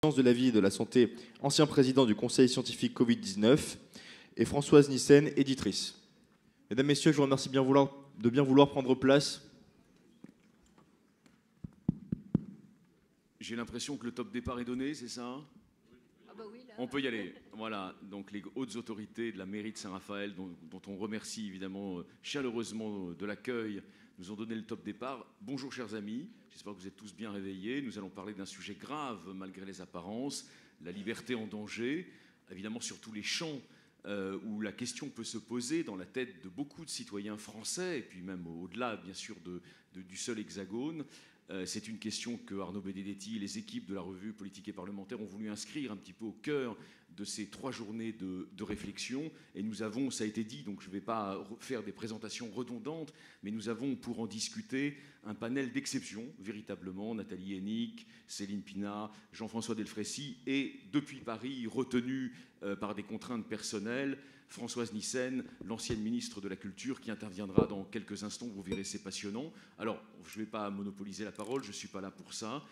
de la vie et de la santé, ancien président du Conseil scientifique Covid-19, et Françoise Nyssen, éditrice. Mesdames, Messieurs, je vous remercie de bien vouloir prendre place. J'ai l'impression que le top départ est donné, c'est ça? Ah bah oui, là. On peut y aller. Voilà, donc les hautes autorités de la mairie de Saint-Raphaël, dont on remercie évidemment chaleureusement de l'accueil, nous ont donné le top départ. Bonjour chers amis, j'espère que vous êtes tous bien réveillés. Nous allons parler d'un sujet grave malgré les apparences, la liberté en danger, évidemment sur tous les champs où la question peut se poser dans la tête de beaucoup de citoyens français, et puis même au-delà bien sûr du seul hexagone. C'est une question que Arnaud Benedetti et les équipes de la revue Politique et Parlementaire ont voulu inscrire un petit peu au cœur de ces 3 journées de réflexion. Et nous avons, ça a été dit, donc je ne vais pas faire des présentations redondantes, mais nous avons pour en discuter un panel d'exception, véritablement. Nathalie Hennig, Céline Pina, Jean-François Delfraissy et depuis Paris, retenu par des contraintes personnelles, Françoise Nyssen, l'ancienne ministre de la Culture, qui interviendra dans quelques instants. Vous verrez, c'est passionnant. Alors, je ne vais pas monopoliser la parole, je ne suis pas là pour ça.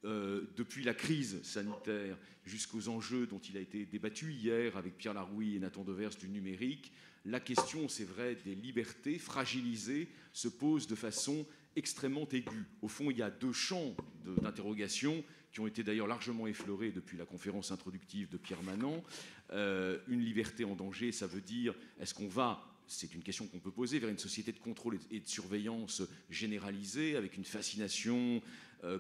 Depuis la crise sanitaire jusqu'aux enjeux dont il a été débattu hier avec Pierre Larouille et Nathan Devers du numérique, la question, c'est vrai, des libertés fragilisées se pose de façon extrêmement aiguë. Au fond, il y a 2 champs d'interrogation qui ont été d'ailleurs largement effleurés depuis la conférence introductive de Pierre Manant. Une liberté en danger, ça veut dire, est-ce qu'on va, c'est une question qu'on peut poser, vers une société de contrôle et de surveillance généralisée, avec une fascination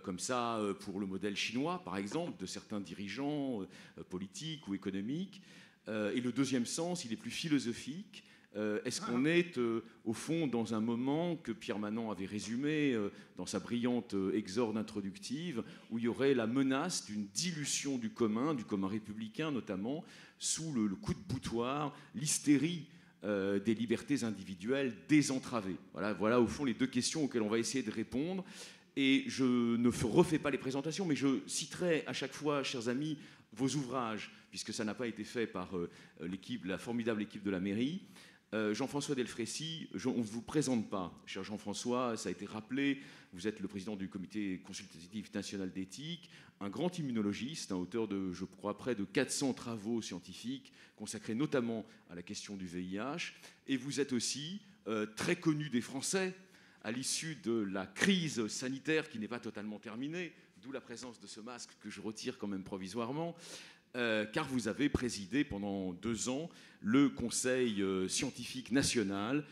comme ça pour le modèle chinois, par exemple, de certains dirigeants politiques ou économiques. Et le deuxième sens, il est plus philosophique. Est-ce qu'on est, au fond, dans un moment que Pierre Manant avait résumé dans sa brillante exorde introductive, où il y aurait la menace d'une dilution du commun républicain notamment, sous le coup de boutoir, l'hystérie des libertés individuelles désentravées. Voilà au fond les 2 questions auxquelles on va essayer de répondre. Et je ne refais pas les présentations, mais je citerai à chaque fois, chers amis, vos ouvrages, puisque ça n'a pas été fait par la formidable équipe de la mairie. Jean-François Delfraissy, on ne vous présente pas, cher Jean-François, ça a été rappelé, vous êtes le président du comité consultatif national d'éthique, un grand immunologiste, auteur de, je crois, près de 400 travaux scientifiques consacrés notamment à la question du VIH, et vous êtes aussi très connu des Français à l'issue de la crise sanitaire qui n'est pas totalement terminée, d'où la présence de ce masque que je retire quand même provisoirement, car vous avez présidé pendant 2 ans le Conseil scientifique national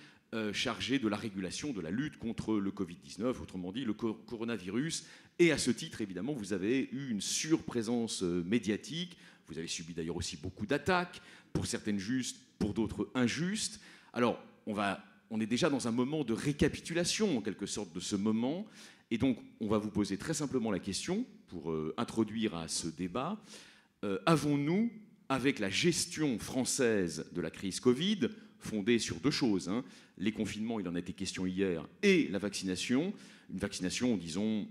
chargé de la régulation de la lutte contre le Covid-19, autrement dit le coronavirus. Et à ce titre, évidemment, vous avez eu une surprésence médiatique. Vous avez subi d'ailleurs aussi beaucoup d'attaques, pour certaines justes, pour d'autres injustes. Alors, on est déjà dans un moment de récapitulation, en quelque sorte, de ce moment. Et donc, on va vous poser très simplement la question, pour introduire à ce débat. Avons-nous, avec la gestion française de la crise Covid, fondée sur 2 choses, les confinements, il en a été question hier, et la vaccination, une vaccination, disons,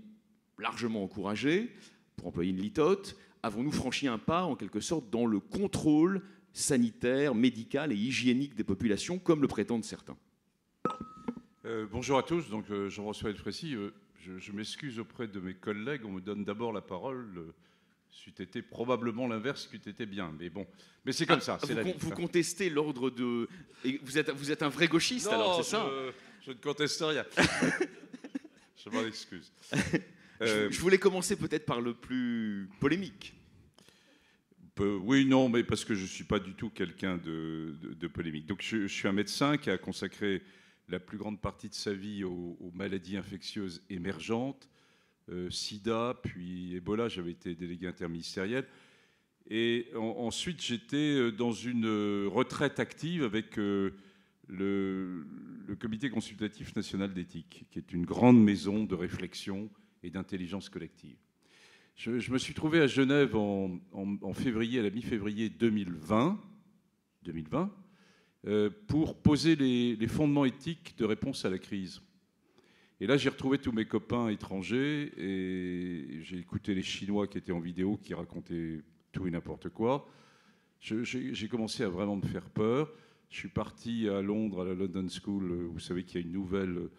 largement encouragée, pour employer une litote, avons-nous franchi un pas, en quelque sorte, dans le contrôle sanitaire, médical et hygiénique des populations, comme le prétendent certains? Bonjour à tous, donc Jean-François Delfraissy. Je m'excuse auprès de mes collègues, on me donne d'abord la parole. C'eût été probablement l'inverse qui eût été bien, mais bon. Mais c'est comme ça, c'est la vie. Vous contestez l'ordre de... Et vous êtes un vrai gauchiste, non, alors, c'est ça? Je ne conteste rien. Je m'en excuse. Je voulais commencer peut-être par le plus polémique. Oui, non, mais parce que je ne suis pas du tout quelqu'un de polémique. Donc je suis un médecin qui a consacré la plus grande partie de sa vie aux maladies infectieuses émergentes, Sida, puis Ebola, j'avais été délégué interministériel. Et ensuite, j'étais dans une retraite active avec le Comité consultatif national d'éthique, qui est une grande maison de réflexion et d'intelligence collective. Je me suis trouvé à Genève en février, à la mi-février 2020, pour poser les fondements éthiques de réponse à la crise. Et là, j'ai retrouvé tous mes copains étrangers et j'ai écouté les Chinois qui étaient en vidéo, qui racontaient tout et n'importe quoi. J'ai commencé à vraiment me faire peur. Je suis parti à Londres, à la London School. Vous savez qu'il y a une nouvelle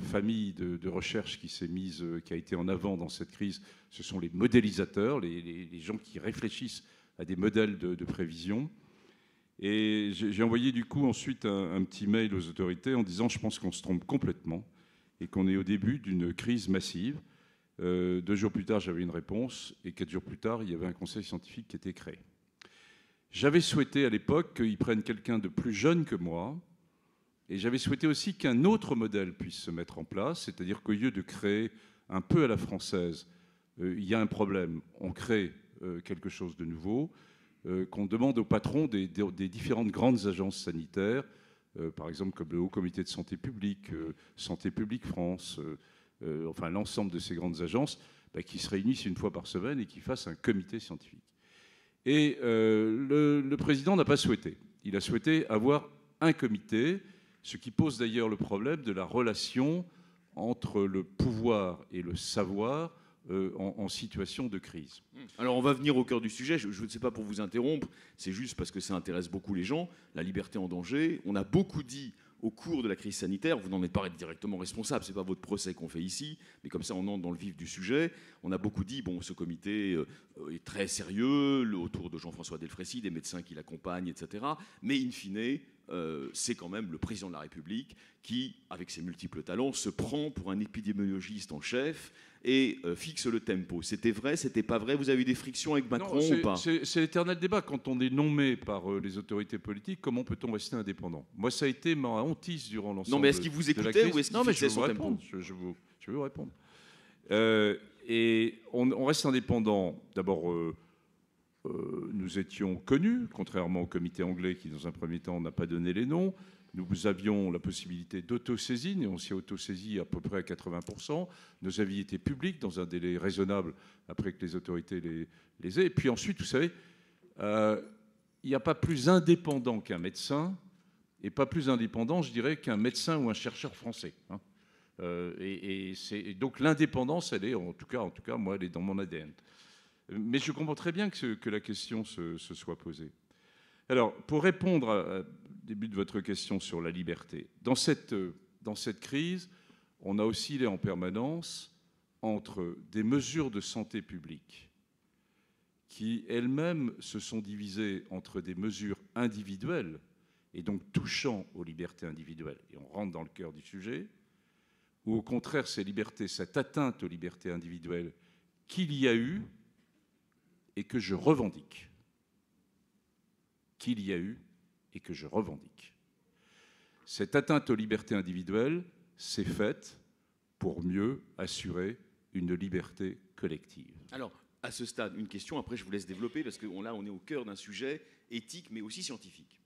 famille de recherche qui a été en avant dans cette crise, ce sont les modélisateurs, les gens qui réfléchissent à des modèles de prévision. Et j'ai envoyé du coup ensuite un petit mail aux autorités en disant je pense qu'on se trompe complètement et qu'on est au début d'une crise massive. 2 jours plus tard, j'avais une réponse et 4 jours plus tard, il y avait un conseil scientifique qui était créé. J'avais souhaité à l'époque qu'ils prennent quelqu'un de plus jeune que moi et j'avais souhaité aussi qu'un autre modèle puisse se mettre en place, c'est-à-dire qu'au lieu de créer un peu à la française, il y a un problème, on crée quelque chose de nouveau, qu'on demande aux patrons des différentes grandes agences sanitaires, par exemple comme le Haut Comité de Santé Publique, Santé Publique France, enfin l'ensemble de ces grandes agences, qui se réunissent une fois par semaine et qui fassent un comité scientifique. Et le président n'a pas souhaité. Il a souhaité avoir un comité, ce qui pose d'ailleurs le problème de la relation entre le pouvoir et le savoir en situation de crise. Alors on va venir au cœur du sujet, je ne sais pas pour vous interrompre, c'est juste parce que ça intéresse beaucoup les gens, la liberté en danger. On a beaucoup dit au cours de la crise sanitaire, vous n'en êtes pas directement responsable, ce n'est pas votre procès qu'on fait ici, mais comme ça on entre dans le vif du sujet, on a beaucoup dit, bon, ce comité est très sérieux, autour de Jean-François Delfraissy, des médecins qui l'accompagnent, etc. Mais in fine, c'est quand même le président de la République qui, avec ses multiples talents, se prend pour un épidémiologiste en chef et fixe le tempo. C'était vrai, c'était pas vrai? Vous avez eu des frictions avec Macron ou pas? C'est l'éternel débat. Quand on est nommé par les autorités politiques, comment peut-on rester indépendant? Moi, ça a été ma hantise durant l'ensemble de la crise. Non, mais est-ce qu'il vous écoutait ou est-ce qu'il fixait son tempo? Je vais vous répondre. Et on reste indépendant. D'abord, nous étions connus, contrairement au comité anglais qui, dans un premier temps, n'a pas donné les noms. Nous avions la possibilité d'autosaisine et on s'y autosaisit à peu près à 80%. Nos avis étaient publics dans un délai raisonnable après que les autorités les aient. Et puis ensuite, vous savez, il n'y a pas plus indépendant qu'un médecin et pas plus indépendant, je dirais, qu'un médecin ou un chercheur français. Et donc l'indépendance, elle est, en tout cas, moi, elle est dans mon ADN. Mais je comprends très bien que la question se soit posée. Alors, pour répondre au début de votre question sur la liberté, dans cette crise, on a oscillé en permanence entre des mesures de santé publique qui elles-mêmes se sont divisées entre des mesures individuelles et donc touchant aux libertés individuelles, et on rentre dans le cœur du sujet, ou au contraire ces libertés, cette atteinte aux libertés individuelles qu'il y a eu et que je revendique. Qu'il y a eu et que je revendique. Cette atteinte aux libertés individuelles s'est faite pour mieux assurer une liberté collective. Alors, à ce stade, une question, après je vous laisse développer, parce que là, on est au cœur d'un sujet éthique, mais aussi scientifique.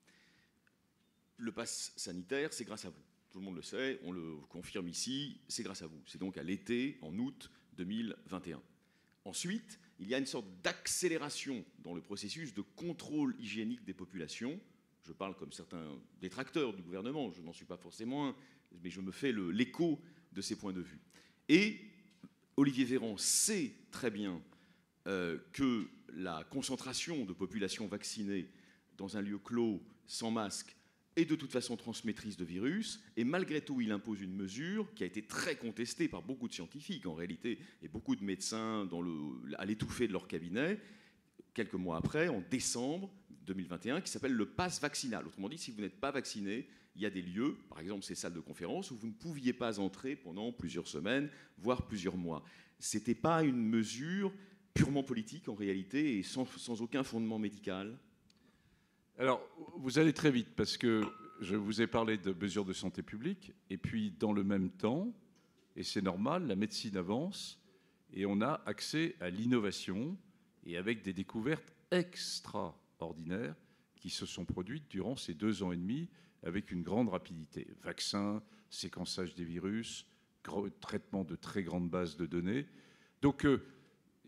Le pass sanitaire, c'est grâce à vous. Tout le monde le sait, on le confirme ici, c'est grâce à vous. C'est donc à l'été, en août 2021. Ensuite, il y a une sorte d'accélération dans le processus de contrôle hygiénique des populations. Je parle comme certains détracteurs du gouvernement, je n'en suis pas forcément un, mais je me fais l'écho de ces points de vue. Et Olivier Véran sait très bien que la concentration de populations vaccinées dans un lieu clos, sans masque, est de toute façon transmettrice de virus, et malgré tout, il impose une mesure qui a été très contestée par beaucoup de scientifiques, en réalité, et beaucoup de médecins à l'étouffée de leur cabinet, quelques mois après, en décembre 2021, qui s'appelle le pass vaccinal. Autrement dit, si vous n'êtes pas vacciné, il y a des lieux, par exemple ces salles de conférence, où vous ne pouviez pas entrer pendant plusieurs semaines, voire plusieurs mois. Ce n'était pas une mesure purement politique, en réalité, et sans aucun fondement médical? Alors, vous allez très vite, parce que je vous ai parlé de mesures de santé publique, et puis dans le même temps, et c'est normal, la médecine avance, et on a accès à l'innovation, et avec des découvertes extraordinaires qui se sont produites durant ces 2 ans et demi, avec une grande rapidité. Vaccins, séquençage des virus, traitement de très grandes bases de données. Donc,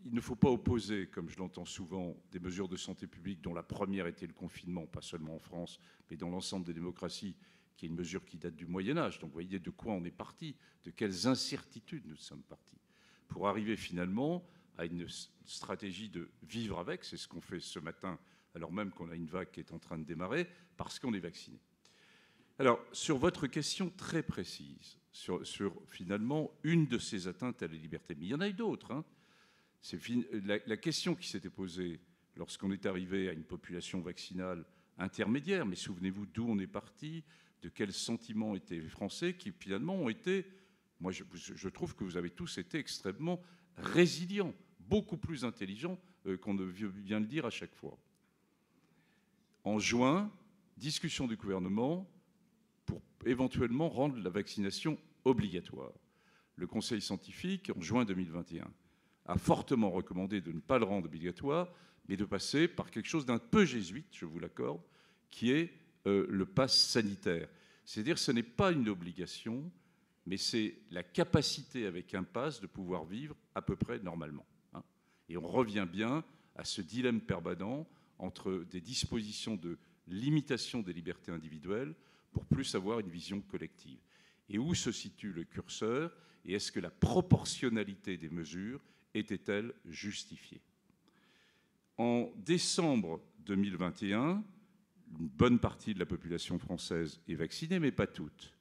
il ne faut pas opposer, comme je l'entends souvent, des mesures de santé publique dont la première était le confinement, pas seulement en France, mais dans l'ensemble des démocraties, qui est une mesure qui date du Moyen-Âge. Donc vous voyez de quoi on est parti, de quelles incertitudes nous sommes partis, pour arriver finalement à une stratégie de vivre avec. C'est ce qu'on fait ce matin, alors même qu'on a une vague qui est en train de démarrer, parce qu'on est vacciné. Alors, sur votre question très précise, sur finalement une de ces atteintes à la liberté. Mais il y en a eu d'autres. Hein. La question qui s'était posée lorsqu'on est arrivé à une population vaccinale intermédiaire, mais souvenez-vous d'où on est parti, de quels sentiments étaient les Français, qui finalement ont été, moi je trouve que vous avez tous été extrêmement résilients, beaucoup plus intelligents qu'on ne vient le dire à chaque fois. En juin, discussion du gouvernement pour éventuellement rendre la vaccination obligatoire. Le Conseil scientifique, en juin 2021, a fortement recommandé de ne pas le rendre obligatoire, mais de passer par quelque chose d'un peu jésuite, je vous l'accorde, qui est le pass sanitaire. C'est-à-dire que ce n'est pas une obligation, mais c'est la capacité avec un pass de pouvoir vivre à peu près normalement. Hein. Et on revient bien à ce dilemme permanent entre des dispositions de limitation des libertés individuelles pour plus avoir une vision collective. Et où se situe le curseur et est-ce que la proportionnalité des mesures était-elle justifiée? En décembre 2021, une bonne partie de la population française est vaccinée, mais pas toute.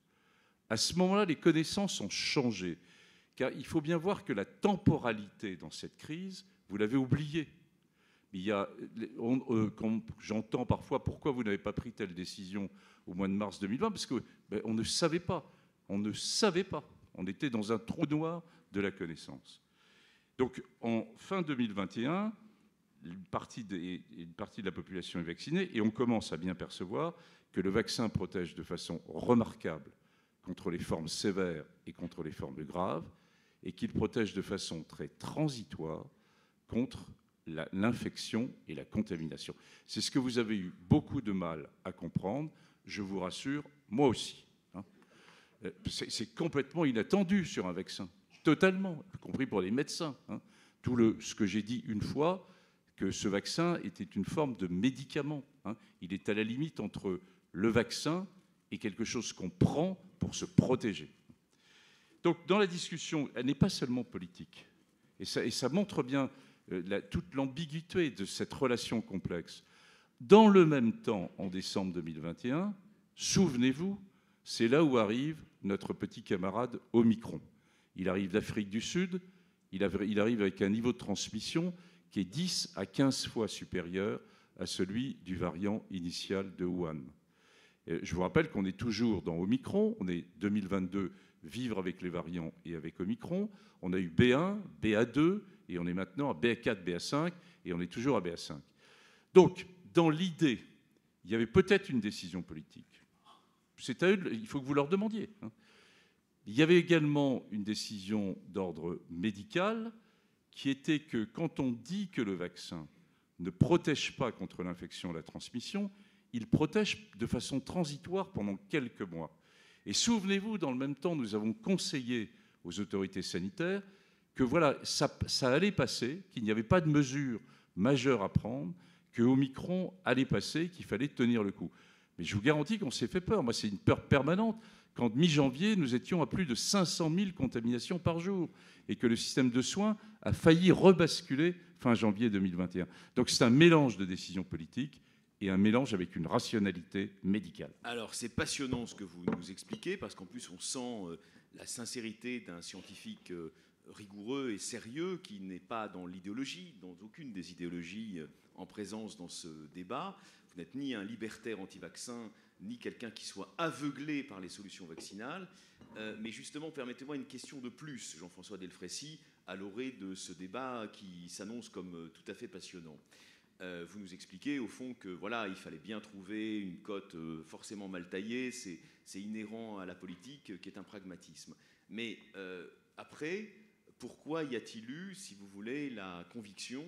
À ce moment-là, les connaissances ont changé, car il faut bien voir que la temporalité dans cette crise, vous l'avez oubliée. Quand j'entends parfois pourquoi vous n'avez pas pris telle décision au mois de mars 2020, parce qu'on ne savait pas. On ne savait pas. On était dans un trou noir de la connaissance. Donc, en fin 2021, une partie de la population est vaccinée et on commence à bien percevoir que le vaccin protège de façon remarquable contre les formes sévères et contre les formes graves et qu'il protège de façon très transitoire contre l'infection et la contamination. C'est ce que vous avez eu beaucoup de mal à comprendre. Je vous rassure, moi aussi. Hein. C'est complètement inattendu sur un vaccin, totalement, y compris pour les médecins. Hein. Ce que j'ai dit une fois, que ce vaccin était une forme de médicament. Hein. Il est à la limite entre le vaccin et quelque chose qu'on prend pour se protéger. Donc, dans la discussion, elle n'est pas seulement politique. Et ça montre bien toute l'ambiguïté de cette relation complexe. Dans le même temps, en décembre 2021, souvenez-vous, c'est là où arrive notre petit camarade Omicron. Il arrive d'Afrique du Sud, il arrive avec un niveau de transmission qui est 10 à 15 fois supérieur à celui du variant initial de Wuhan. Je vous rappelle qu'on est toujours dans Omicron, on est 2022, vivre avec les variants et avec Omicron. On a eu B1, BA2, et on est maintenant à BA4, BA5, et on est toujours à BA5. Donc, dans l'idée, il y avait peut-être une décision politique. C'est à eux, il faut que vous leur demandiez. Hein. Il y avait également une décision d'ordre médical qui était que quand on dit que le vaccin ne protège pas contre l'infection et la transmission, il protège de façon transitoire pendant quelques mois. Et souvenez-vous, dans le même temps, nous avons conseillé aux autorités sanitaires que voilà, ça allait passer, qu'il n'y avait pas de mesures majeures à prendre, que Omicron allait passer, qu'il fallait tenir le coup. Mais je vous garantis qu'on s'est fait peur. Moi, c'est une peur permanente. Quand mi-janvier, nous étions à plus de 500 000 contaminations par jour et que le système de soins a failli rebasculer fin janvier 2021. Donc c'est un mélange de décisions politiques et un mélange avec une rationalité médicale. Alors c'est passionnant ce que vous nous expliquez parce qu'en plus on sent la sincérité d'un scientifique rigoureux et sérieux qui n'est pas dans l'idéologie, dans aucune des idéologies en présence dans ce débat. Vous n'êtes ni un libertaire anti-vaccin, ni quelqu'un qui soit aveuglé par les solutions vaccinales. Mais justement, permettez-moi une question de plus, Jean-François Delfraissy, à l'orée de ce débat qui s'annonce comme tout à fait passionnant. Vous nous expliquez au fond que voilà, il fallait bien trouver une cote forcément mal taillée, c'est inhérent à la politique qui est un pragmatisme. Mais après, pourquoi y a-t-il eu, si vous voulez, la conviction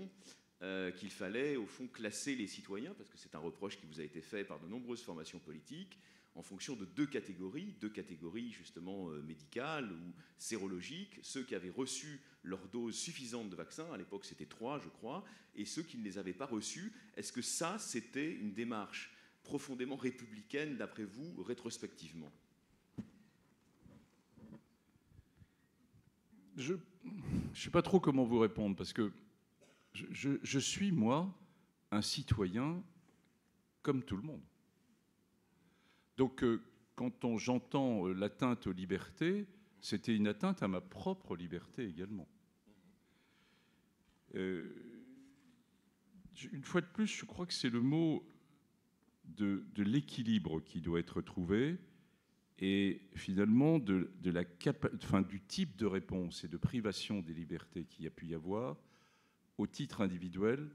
qu'il fallait au fond classer les citoyens, parce que c'est un reproche qui vous a été fait par de nombreuses formations politiques, en fonction de deux catégories justement médicales ou sérologiques, ceux qui avaient reçu leur dose suffisante de vaccin, à l'époque c'était 3 je crois, et ceux qui ne les avaient pas reçus. Est-ce que ça c'était une démarche profondément républicaine d'après vous, rétrospectivement? Je ne sais pas trop comment vous répondre, parce que je suis, moi, un citoyen comme tout le monde. Donc, quand j'entends l'atteinte aux libertés, c'était une atteinte à ma propre liberté également. Une fois de plus, je crois que c'est le mot de l'équilibre qui doit être trouvé et finalement du type de réponse et de privation des libertés qu'il y a pu y avoir au titre individuel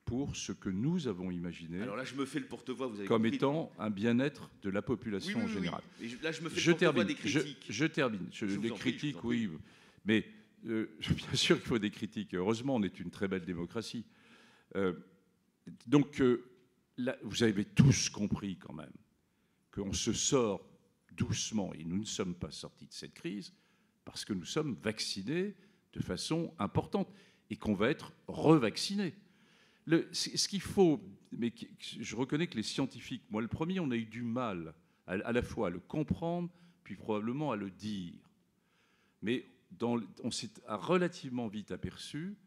pour ce que nous avons imaginé. Alors là, je me fais le porte-voix, vous avez comme compris. étant un bien-être de la population en général. Oui. Là, je me fais le porte-voix des critiques. Je termine. Les critiques, oui. Mais bien sûr qu'il faut des critiques. Heureusement, on est une très belle démocratie. Donc, là, vous avez tous compris quand même qu'on se sort doucement, et nous ne sommes pas sortis de cette crise, parce que nous sommes vaccinés de façon importante et qu'on va être revaccinés. Ce qu'il faut, mais je reconnais que les scientifiques, moi le premier, on a eu du mal à la fois à le comprendre, puis probablement à le dire. Mais on s'est relativement vite aperçu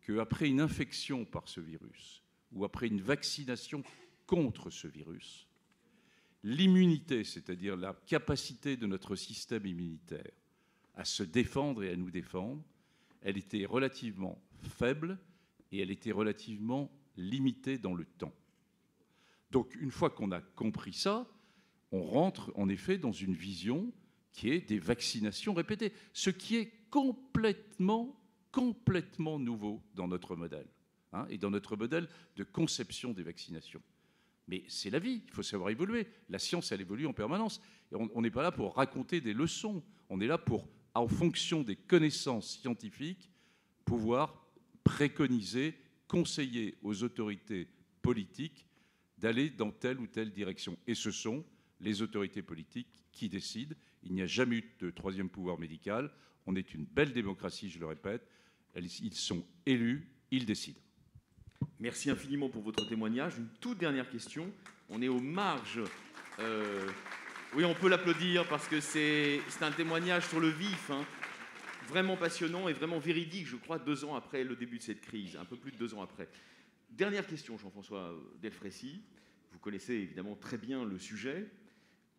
qu'après une infection par ce virus, ou après une vaccination contre ce virus, l'immunité, c'est-à-dire la capacité de notre système immunitaire à se défendre et à nous défendre, elle était relativement faible et elle était relativement limitée dans le temps. Donc, une fois qu'on a compris ça, on rentre en effet dans une vision qui est des vaccinations répétées, ce qui est complètement nouveau dans notre modèle, et dans notre modèle de conception des vaccinations. Mais c'est la vie, il faut savoir évoluer. La science, elle évolue en permanence. Et on n'est pas là pour raconter des leçons. On est là pour, en fonction des connaissances scientifiques, pouvoir préconiser, conseiller aux autorités politiques d'aller dans telle ou telle direction. Et ce sont les autorités politiques qui décident. Il n'y a jamais eu de troisième pouvoir médical. On est une belle démocratie, je le répète. Ils sont élus, ils décident. Merci infiniment pour votre témoignage. Une toute dernière question. On est aux marges. Oui, on peut l'applaudir parce que c'est un témoignage sur le vif, vraiment passionnant et vraiment véridique, je crois, 2 ans après le début de cette crise, un peu plus de 2 ans après. Dernière question, Jean-François Delfraissy. Vous connaissez évidemment très bien le sujet.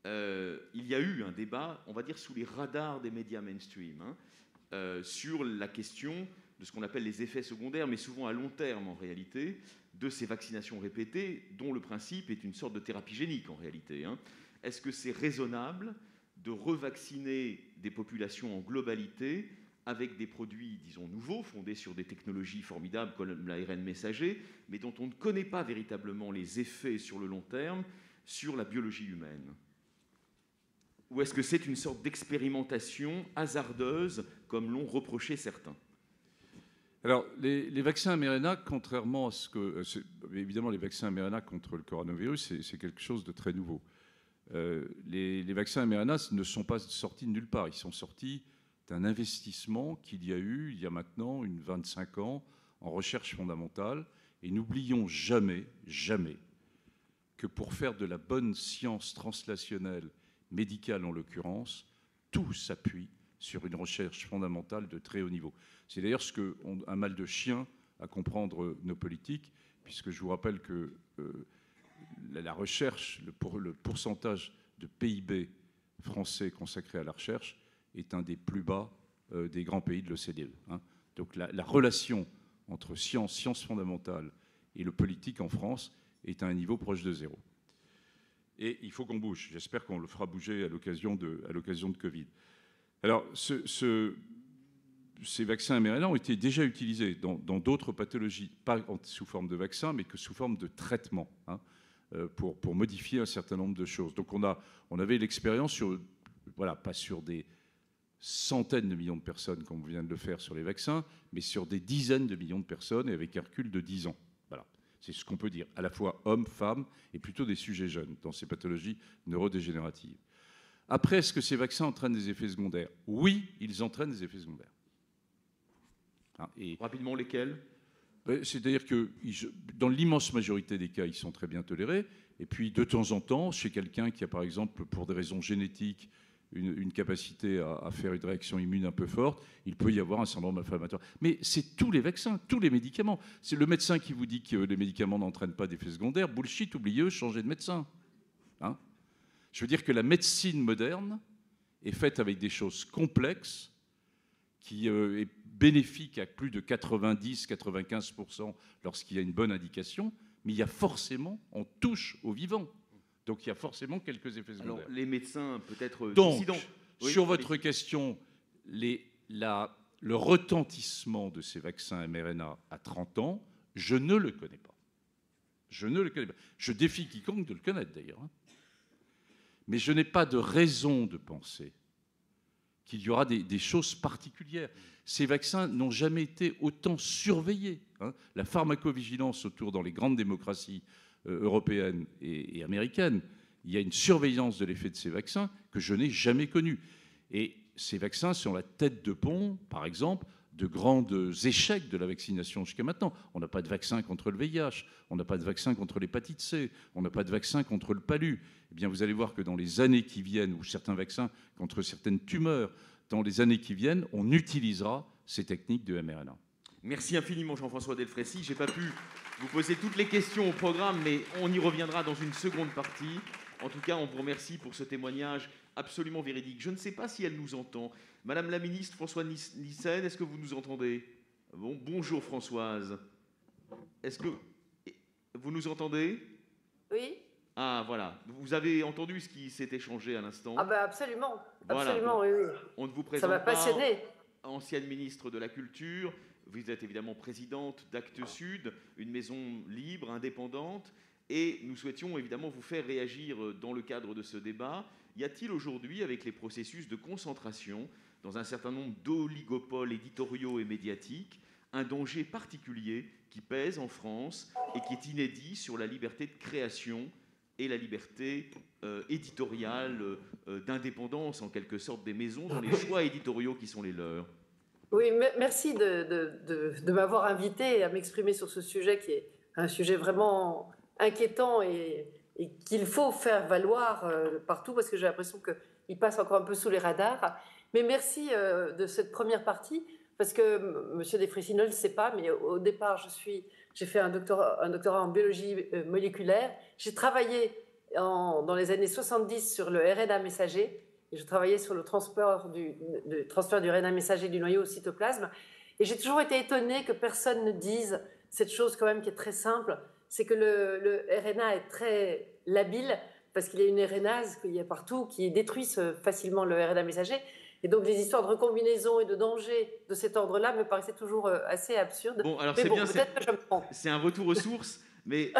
Il y a eu un débat, on va dire, sous les radars des médias mainstream, sur la question de ce qu'on appelle les effets secondaires, mais souvent à long terme en réalité, de ces vaccinations répétées, dont le principe est une sorte de thérapie génique en réalité. Est-ce que c'est raisonnable de revacciner des populations en globalité avec des produits, disons, nouveaux, fondés sur des technologies formidables comme l'ARN messager, mais dont on ne connaît pas véritablement les effets sur le long terme sur la biologie humaine? Ou est-ce que c'est une sorte d'expérimentation hasardeuse, comme l'ont reproché certains? Alors, les vaccins mRNA, contrairement à ce que... évidemment, les vaccins mRNA contre le coronavirus, c'est quelque chose de très nouveau. Les vaccins mRNA ne sont pas sortis de nulle part. Ils sont sortis d'un investissement qu'il y a eu, il y a maintenant 25 ans, en recherche fondamentale. Et n'oublions jamais, jamais, que pour faire de la bonne science translationnelle, médicale en l'occurrence, tout s'appuie sur une recherche fondamentale de très haut niveau. C'est d'ailleurs ce qu'ont un mal de chien à comprendre nos politiques, puisque je vous rappelle que la recherche, le pourcentage de PIB français consacré à la recherche est un des plus bas des grands pays de l'OCDE. Donc la relation entre sciences fondamentales et le politique en France est à un niveau proche de zéro. Et il faut qu'on bouge. J'espère qu'on le fera bouger à l'occasion de Covid. Alors, ces vaccins mRNA ont été déjà utilisés dans d'autres pathologies, pas sous forme de vaccin, mais que sous forme de traitement, pour modifier un certain nombre de choses. Donc, on avait l'expérience sur, pas sur des centaines de millions de personnes, comme on vient de le faire sur les vaccins, mais sur des dizaines de millions de personnes et avec un recul de 10 ans. Voilà. C'est ce qu'on peut dire, à la fois hommes, femmes, et plutôt des sujets jeunes dans ces pathologies neurodégénératives. Après, est-ce que ces vaccins entraînent des effets secondaires? Oui, ils entraînent des effets secondaires. Et rapidement, lesquels? C'est-à-dire que dans l'immense majorité des cas, ils sont très bien tolérés. Et puis, de temps en temps, chez quelqu'un qui a, par exemple, pour des raisons génétiques, une capacité à faire une réaction immune un peu forte, il peut y avoir un syndrome inflammatoire. Mais c'est tous les vaccins, tous les médicaments. C'est le médecin qui vous dit que les médicaments n'entraînent pas d'effets secondaires. Bullshit, oubliez-le, changez de médecin. Je veux dire que la médecine moderne est faite avec des choses complexes, qui est bénéfique à plus de 90-95% lorsqu'il y a une bonne indication, mais il y a forcément, on touche au vivant. Donc il y a forcément quelques effets secondaires. Alors, les médecins, peut-être Donc, dissidents. Oui, sur votre question, le retentissement de ces vaccins mRNA à 30 ans, je ne le connais pas. Je ne le connais pas. Je défie quiconque de le connaître, d'ailleurs. Mais je n'ai pas de raison de penser qu'il y aura des choses particulières. Ces vaccins n'ont jamais été autant surveillés. La pharmacovigilance autour dans les grandes démocraties européennes et américaines, il y a une surveillance de l'effet de ces vaccins que je n'ai jamais connue. Et ces vaccins sont la tête de pont, par exemple, de grands échecs de la vaccination jusqu'à maintenant. On n'a pas de vaccin contre le VIH, on n'a pas de vaccin contre l'hépatite C, on n'a pas de vaccin contre le palu. Eh bien, vous allez voir que dans les années qui viennent, ou certains vaccins contre certaines tumeurs, dans les années qui viennent, on utilisera ces techniques de mRNA. Merci infiniment Jean-François Delfraissy. Je n'ai pas pu vous poser toutes les questions au programme, mais on y reviendra dans une seconde partie. En tout cas, on vous remercie pour ce témoignage absolument véridique. Je ne sais pas si elle nous entend. Madame la ministre Françoise Nyssen, est-ce que vous nous entendez? Bonjour Françoise. Est-ce que vous nous entendez? Oui. Ah voilà, vous avez entendu ce qui s'est échangé à l'instant? Ah ben absolument, voilà. Absolument, oui, oui. On ne vous présente Ça m'a pas, passionné. ancienne ministre de la Culture, vous êtes évidemment présidente d'Actes Sud, une maison libre, indépendante, et nous souhaitions évidemment vous faire réagir dans le cadre de ce débat. Y a-t-il aujourd'hui, avec les processus de concentration dans un certain nombre d'oligopoles éditoriaux et médiatiques, un danger particulier qui pèse en France et qui est inédit sur la liberté de création et la liberté éditoriale d'indépendance, en quelque sorte, des maisons dans les choix éditoriaux qui sont les leurs? Oui, merci de m'avoir invité à m'exprimer sur ce sujet qui est un sujet vraiment inquiétant et qu'il faut faire valoir partout parce que j'ai l'impression qu'il passe encore un peu sous les radars. Mais merci de cette première partie parce que M. Delfraissy ne le sait pas, mais au départ, j'ai fait un doctorat en biologie moléculaire. J'ai travaillé dans les années 70 sur le RNA messager. Et je travaillais sur le transfert du RNA messager du noyau au cytoplasme. Et j'ai toujours été étonnée que personne ne dise cette chose quand même qui est très simple, c'est que le RNA est très labile parce qu'il y a une RNase qu'il y a partout qui détruit facilement le RNA messager. Et donc les histoires de recombinaison et de danger de cet ordre-là me paraissaient toujours assez absurdes. Bon, alors mais c'est bon, bien, peut-être que je me trompe. c'est un retour aux sources, mais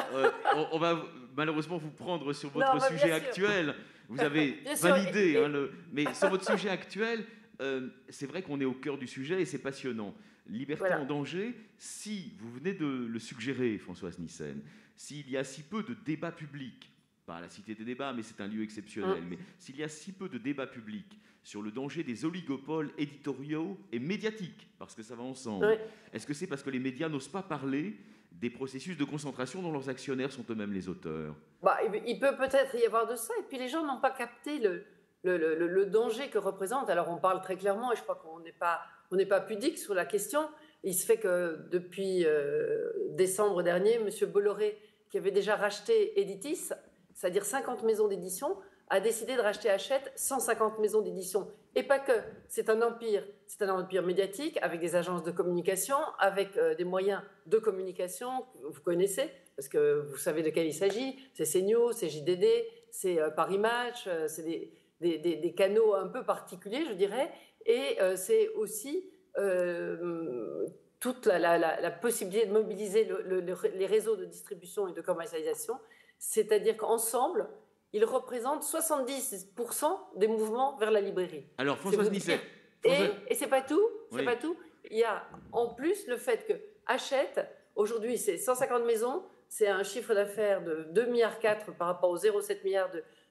on va malheureusement vous prendre sur votre sujet actuel. Vous avez validé, mais sur votre sujet actuel, c'est vrai qu'on est au cœur du sujet et c'est passionnant. Liberté en danger, si vous venez de le suggérer, Françoise Nyssen, s'il y a si peu de débats publics, pas à la Cité des débats, mais c'est un lieu exceptionnel, mais s'il y a si peu de débats publics sur le danger des oligopoles éditoriaux et médiatiques, parce que ça va ensemble, est-ce que c'est parce que les médias n'osent pas parler des processus de concentration dont leurs actionnaires sont eux-mêmes les auteurs? Il peut peut-être y avoir de ça, et puis les gens n'ont pas capté le danger que représente. Alors on parle très clairement, et je crois qu'on n'est pas pudique sur la question. Il se fait que depuis décembre dernier, M. Bolloré, qui avait déjà racheté Editis, c'est-à-dire 50 maisons d'édition, a décidé de racheter Hachette 150 maisons d'édition. Et pas que, c'est un empire médiatique avec des agences de communication, avec des moyens de communication que vous connaissez, parce que vous savez de quel il s'agit, c'est CNews, c'est JDD, c'est Paris Match, c'est des canaux un peu particuliers, je dirais, et c'est aussi toute la possibilité de mobiliser les réseaux de distribution et de commercialisation, c'est-à-dire qu'ensemble, ils représentent 70% des mouvements vers la librairie. Alors, Françoise Nyssen. Et c'est pas tout, c'est pas tout. Il y a en plus le fait que Hachette, aujourd'hui, c'est 150 maisons, c'est un chiffre d'affaires de 2,4 milliards par rapport aux 0,7 milliards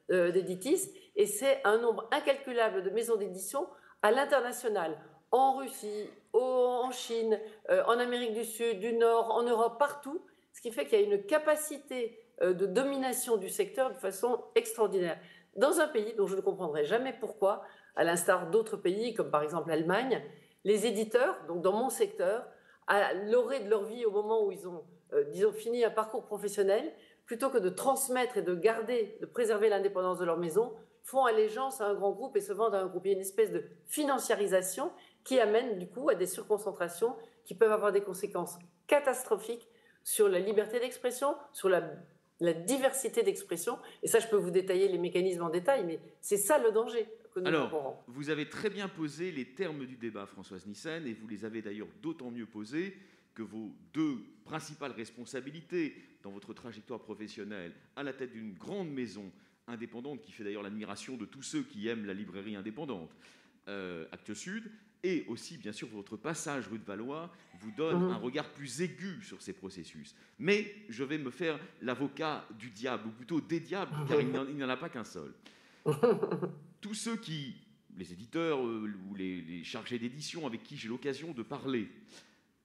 d'Editis, et c'est un nombre incalculable de maisons d'édition à l'international, en Russie, en Chine, en Amérique du Sud, du Nord, en Europe, partout, ce qui fait qu'il y a une capacité de domination du secteur de façon extraordinaire. Dans un pays dont je ne comprendrai jamais pourquoi, à l'instar d'autres pays, comme par exemple l'Allemagne, les éditeurs, donc dans mon secteur, à l'orée de leur vie, au moment où ils ont disons, fini un parcours professionnel, plutôt que de transmettre et de garder, de préserver l'indépendance de leur maison, font allégeance à un grand groupe et se vendent à un groupe. Il y a une espèce de financiarisation qui amène du coup à des surconcentrations qui peuvent avoir des conséquences catastrophiques sur la liberté d'expression, sur la diversité d'expression. Et ça, je peux vous détailler les mécanismes en détail, mais c'est ça le danger que nous rencontrons. Alors, vous avez très bien posé les termes du débat, Françoise Nyssen, et vous les avez d'ailleurs d'autant mieux posés que vos deux principales responsabilités dans votre trajectoire professionnelle, à la tête d'une grande maison indépendante, qui fait d'ailleurs l'admiration de tous ceux qui aiment la librairie indépendante, Actes Sud, et aussi, bien sûr, votre passage rue de Valois vous donne un regard plus aigu sur ces processus. Mais je vais me faire l'avocat du diable, ou plutôt des diables, car il n'y en a pas qu'un seul. Tous ceux qui, les éditeurs ou les chargés d'édition avec qui j'ai l'occasion de parler,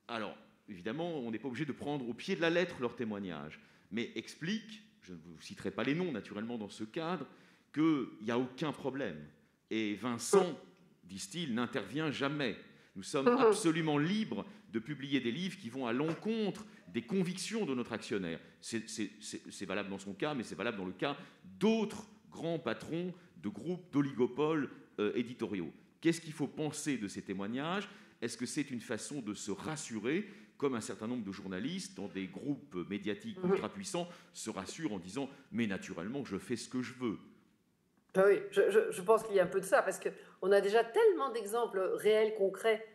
alors, évidemment, on n'est pas obligé de prendre au pied de la lettre leurs témoignages, mais expliquent, je ne vous citerai pas les noms naturellement dans ce cadre, qu'il n'y a aucun problème. Et Vincent, disent-ils, n'intervient jamais. Nous sommes absolument libres de publier des livres qui vont à l'encontre des convictions de notre actionnaire. C'est valable dans son cas, mais c'est valable dans le cas d'autres grands patrons de groupes, d'oligopoles éditoriaux. Qu'est-ce qu'il faut penser de ces témoignages? Est-ce que c'est une façon de se rassurer, comme un certain nombre de journalistes dans des groupes médiatiques ultra puissants se rassurent en disant « mais naturellement, je fais ce que je veux ». Oui, je pense qu'il y a un peu de ça, parce qu'on a déjà tellement d'exemples réels, concrets,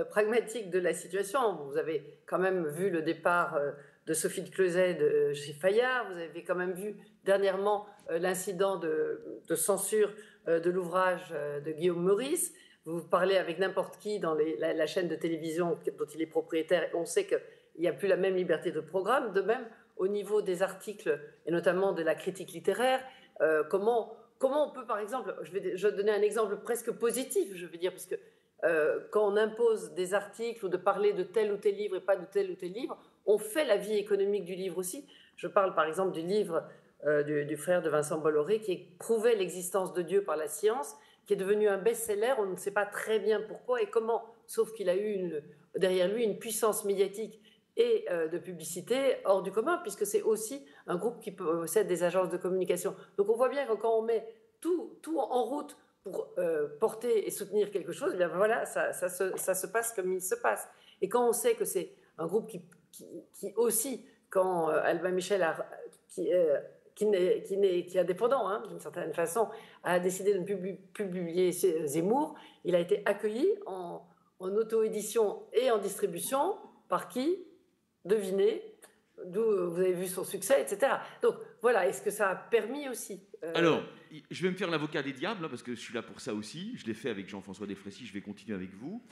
pragmatiques de la situation. Vous avez quand même vu le départ de Sophie de Closet chez Fayard, vous avez quand même vu dernièrement l'incident de censure de l'ouvrage de Guillaume Meurice. Vous parlez avec n'importe qui dans la chaîne de télévision dont il est propriétaire, et on sait qu'il n'y a plus la même liberté de programme. De même, au niveau des articles, et notamment de la critique littéraire, comment on peut, par exemple, je vais donner un exemple presque positif, je veux dire, parce que quand on impose des articles ou de parler de tel ou tel livre et pas de tel ou tel livre, on fait la vie économique du livre aussi. Je parle par exemple du livre du frère de Vincent Bolloré qui prouvait l'existence de Dieu par la science, qui est devenu un best-seller, on ne sait pas très bien pourquoi et comment, sauf qu'il a eu derrière lui une puissance médiatique et de publicité hors du commun, puisque c'est aussi un groupe qui possède des agences de communication. Donc on voit bien que quand on met tout en route pour porter et soutenir quelque chose, eh bien voilà, ça se passe comme il se passe. Et quand on sait que c'est un groupe qui aussi, quand Albin Michel qui est indépendant, d'une certaine façon, a décidé de ne plus publier Zemmour, il a été accueilli en auto-édition et en distribution par qui? Devinez, d'où vous avez vu son succès, etc. Donc voilà, est-ce que ça a permis aussi Alors, je vais me faire l'avocat des diables, parce que je suis là pour ça aussi. Je l'ai fait avec Jean-François Desfrécy, je vais continuer avec vous.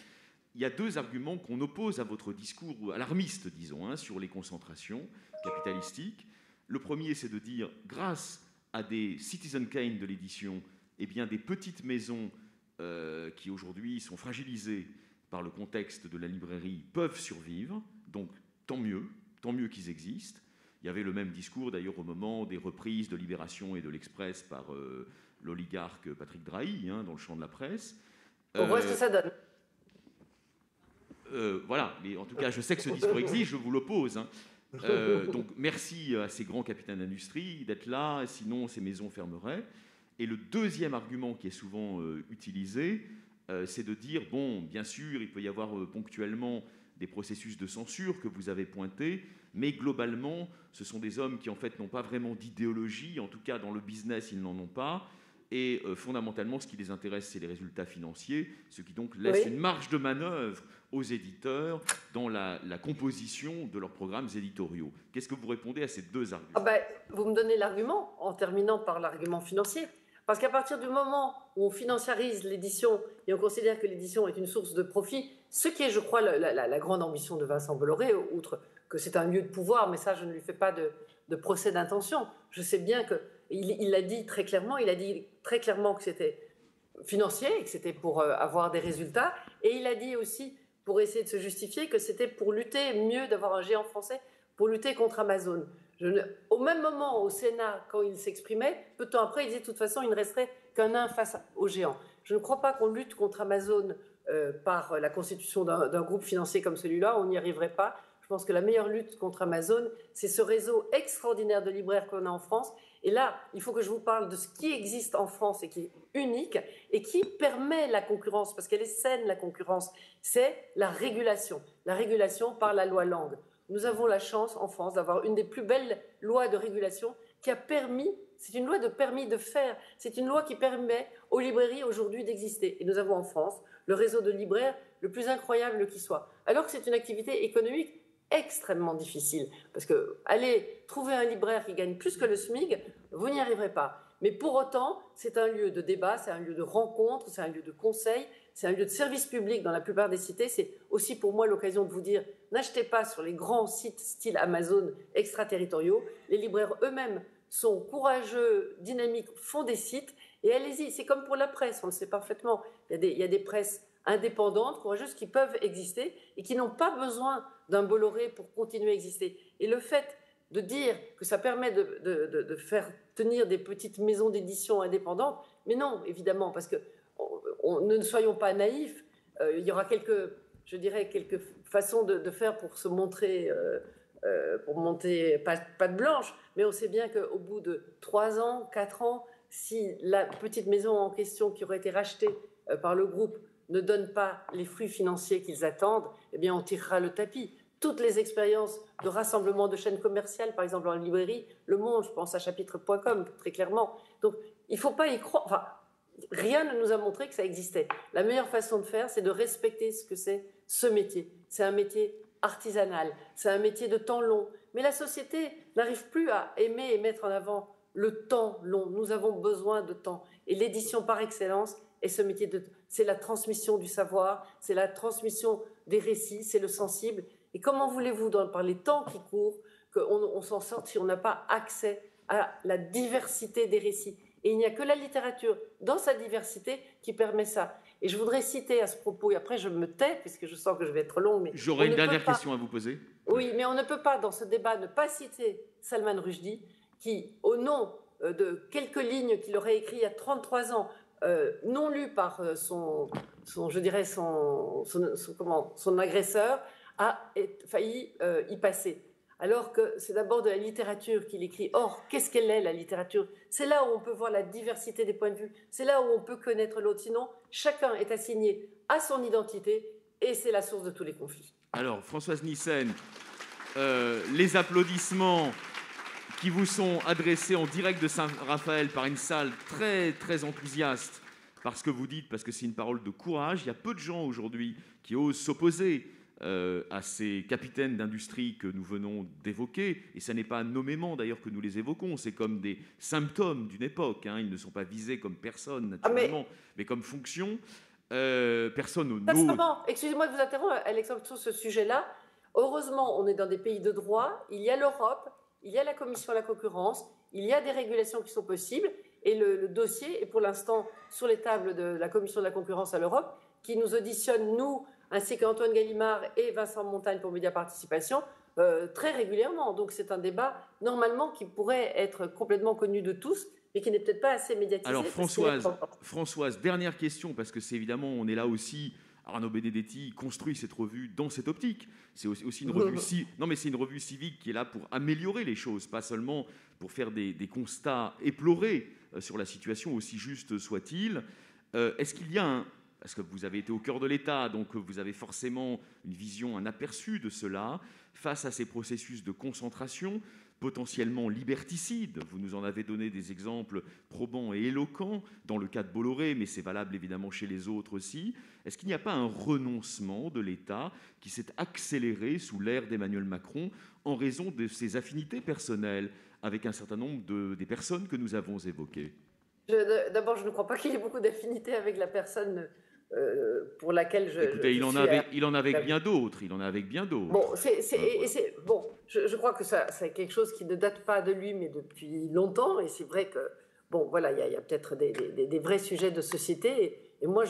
Il y a deux arguments qu'on oppose à votre discours alarmiste, disons, sur les concentrations capitalistiques. Le premier, c'est de dire, grâce à des Citizen Kane de l'édition, eh bien, des petites maisons qui aujourd'hui sont fragilisées par le contexte de la librairie peuvent survivre. Donc, tant mieux qu'ils existent. Il y avait le même discours d'ailleurs au moment des reprises de Libération et de l'Express par l'oligarque Patrick Drahi, dans le champ de la presse. On voit ce que ça donne. Voilà, mais en tout cas, je sais que ce discours existe, je vous l'oppose. Donc merci à ces grands capitaines d'industrie d'être là, sinon ces maisons fermeraient. Et le deuxième argument qui est souvent utilisé, c'est de dire, bon, bien sûr, il peut y avoir ponctuellement des processus de censure que vous avez pointés, mais globalement, ce sont des hommes qui en fait n'ont pas vraiment d'idéologie, en tout cas dans le business, ils n'en ont pas, et fondamentalement, ce qui les intéresse, c'est les résultats financiers, ce qui donc laisse une marge de manœuvre aux éditeurs dans la composition de leurs programmes éditoriaux. Qu'est-ce que vous répondez à ces deux arguments? Vous me donnez l'argument en terminant par l'argument financier. Parce qu'à partir du moment où on financiarise l'édition et on considère que l'édition est une source de profit, ce qui est, je crois, la grande ambition de Vincent Bolloré, outre que c'est un lieu de pouvoir, mais ça, je ne lui fais pas de procès d'intention. Je sais bien qu'il l'a dit très clairement, que c'était financier, que c'était pour avoir des résultats, et il a dit aussi, pour essayer de se justifier, que c'était pour lutter mieux d'avoir un géant français, pour lutter contre Amazon. Au même moment, au Sénat, quand il s'exprimait, peu de temps après, il disait de toute façon, il ne resterait qu'un nain face aux géants. Je ne crois pas qu'on lutte contre Amazon par la constitution d'un groupe financier comme celui-là, on n'y arriverait pas. Je Je pense que la meilleure lutte contre Amazon, c'est ce réseau extraordinaire de libraires qu'on a en France. Et là, il faut que je vous parle de ce qui existe en France et qui est unique et qui permet la concurrence, parce qu'elle est saine, la concurrence. C'est la régulation par la loi Lang. Nous avons la chance en France d'avoir une des plus belles lois de régulation qui a permis, c'est une loi de permis de faire, c'est une loi qui permet aux librairies aujourd'hui d'exister. Et nous avons en France le réseau de libraires le plus incroyable qui soit. Alors que c'est une activité économique extrêmement difficile. Parce que aller trouver un libraire qui gagne plus que le SMIC, vous n'y arriverez pas. Mais pour autant, c'est un lieu de débat, c'est un lieu de rencontre, c'est un lieu de conseil, c'est un lieu de service public dans la plupart des cités. C'est aussi pour moi l'occasion de vous dire, n'achetez pas sur les grands sites style Amazon extraterritoriaux. Les libraires eux-mêmes sont courageux, dynamiques, font des sites et allez-y. C'est comme pour la presse, on le sait parfaitement. Il y a des presses indépendantes, courageuses, qui peuvent exister et qui n'ont pas besoin d'un Bolloré pour continuer à exister. Et le fait de dire que ça permet de faire tenir des petites maisons d'édition indépendantes, mais non, évidemment, parce que ne soyons pas naïfs, il y aura quelques façons de faire pour se montrer, pour monter patte blanche, mais on sait bien qu'au bout de 3 ans, 4 ans, si la petite maison en question qui aurait été rachetée par le groupe ne donne pas les fruits financiers qu'ils attendent, eh bien on tirera le tapis. Toutes les expériences de rassemblement de chaînes commerciales, par exemple en librairie, Le Monde, je pense à chapitre.com, très clairement. Donc il ne faut pas y croire. Enfin, rien ne nous a montré que ça existait. La meilleure façon de faire, c'est de respecter ce que c'est ce métier. C'est un métier artisanal, c'est un métier de temps long. Mais la société n'arrive plus à aimer et mettre en avant le temps long. Nous avons besoin de temps. Et l'édition par excellence est ce métier c'est la transmission du savoir, c'est la transmission des récits, c'est le sensible. Et comment voulez-vous, par les temps qui courent, qu'on s'en sorte si on n'a pas accès à la diversité des récits? Et il n'y a que la littérature, dans sa diversité, qui permet ça. Et je voudrais citer à ce propos, et après je me tais, puisque je sens que je vais être longue. Mais j'aurais une dernière question à vous poser. Oui, mais on ne peut pas, dans ce débat, ne pas citer Salman Rushdie, qui, au nom de quelques lignes qu'il aurait écrites il y a 33 ans, non lues par son agresseur, a failli y passer. Alors que c'est d'abord de la littérature qu'il écrit. Or, qu'est-ce qu'elle est, la littérature? C'est là où on peut voir la diversité des points de vue. C'est là où on peut connaître l'autre. Sinon, chacun est assigné à son identité et c'est la source de tous les conflits. Alors, Françoise Nyssen, les applaudissements qui vous sont adressés en direct de Saint-Raphaël par une salle très, très enthousiaste, parce que vous dites, parce que c'est une parole de courage. Il y a peu de gens aujourd'hui qui osent s'opposer à ces capitaines d'industrie que nous venons d'évoquer, et ce n'est pas nommément d'ailleurs que nous les évoquons, c'est comme des symptômes d'une époque, hein. Ils ne sont pas visés comme personne naturellement, mais comme fonction. Personne excusez-moi de vous interrompre, Alexandre, sur ce sujet-là. Heureusement, on est dans des pays de droit, il y a l'Europe, il y a la Commission à la concurrence, il y a des régulations qui sont possibles, et le dossier est pour l'instant sur les tables de la Commission de la concurrence à l'Europe, qui nous auditionne, nous, ainsi qu'Antoine Gallimard et Vincent Montagne pour Média Participation, très régulièrement. Donc c'est un débat, normalement, qui pourrait être complètement connu de tous, mais qui n'est peut-être pas assez médiatisé. Alors Françoise, dernière question, parce que c'est évidemment, on est là aussi, Arnaud Benedetti construit cette revue dans cette optique. C'est aussi une revue c'est une revue civique qui est là pour améliorer les choses, pas seulement pour faire des constats éplorés sur la situation, aussi juste soit-il. Est-ce qu'il y a parce que vous avez été au cœur de l'État, donc vous avez forcément une vision, un aperçu de cela, face à ces processus de concentration potentiellement liberticides. Vous nous en avez donné des exemples probants et éloquents dans le cas de Bolloré, mais c'est valable évidemment chez les autres aussi. Est-ce qu'il n'y a pas un renoncement de l'État qui s'est accéléré sous l'ère d'Emmanuel Macron en raison de ses affinités personnelles avec un certain nombre des personnes que nous avons évoquées? D'abord, je ne crois pas qu'il y ait beaucoup d'affinités avec la personne pour laquelle Écoutez, il en a avec bien d'autres. Il en a avec bien d'autres. Bon, je crois que c'est quelque chose qui ne date pas de lui, mais depuis longtemps. Et c'est vrai que, bon, voilà, il y a peut-être des vrais sujets de société. Et moi,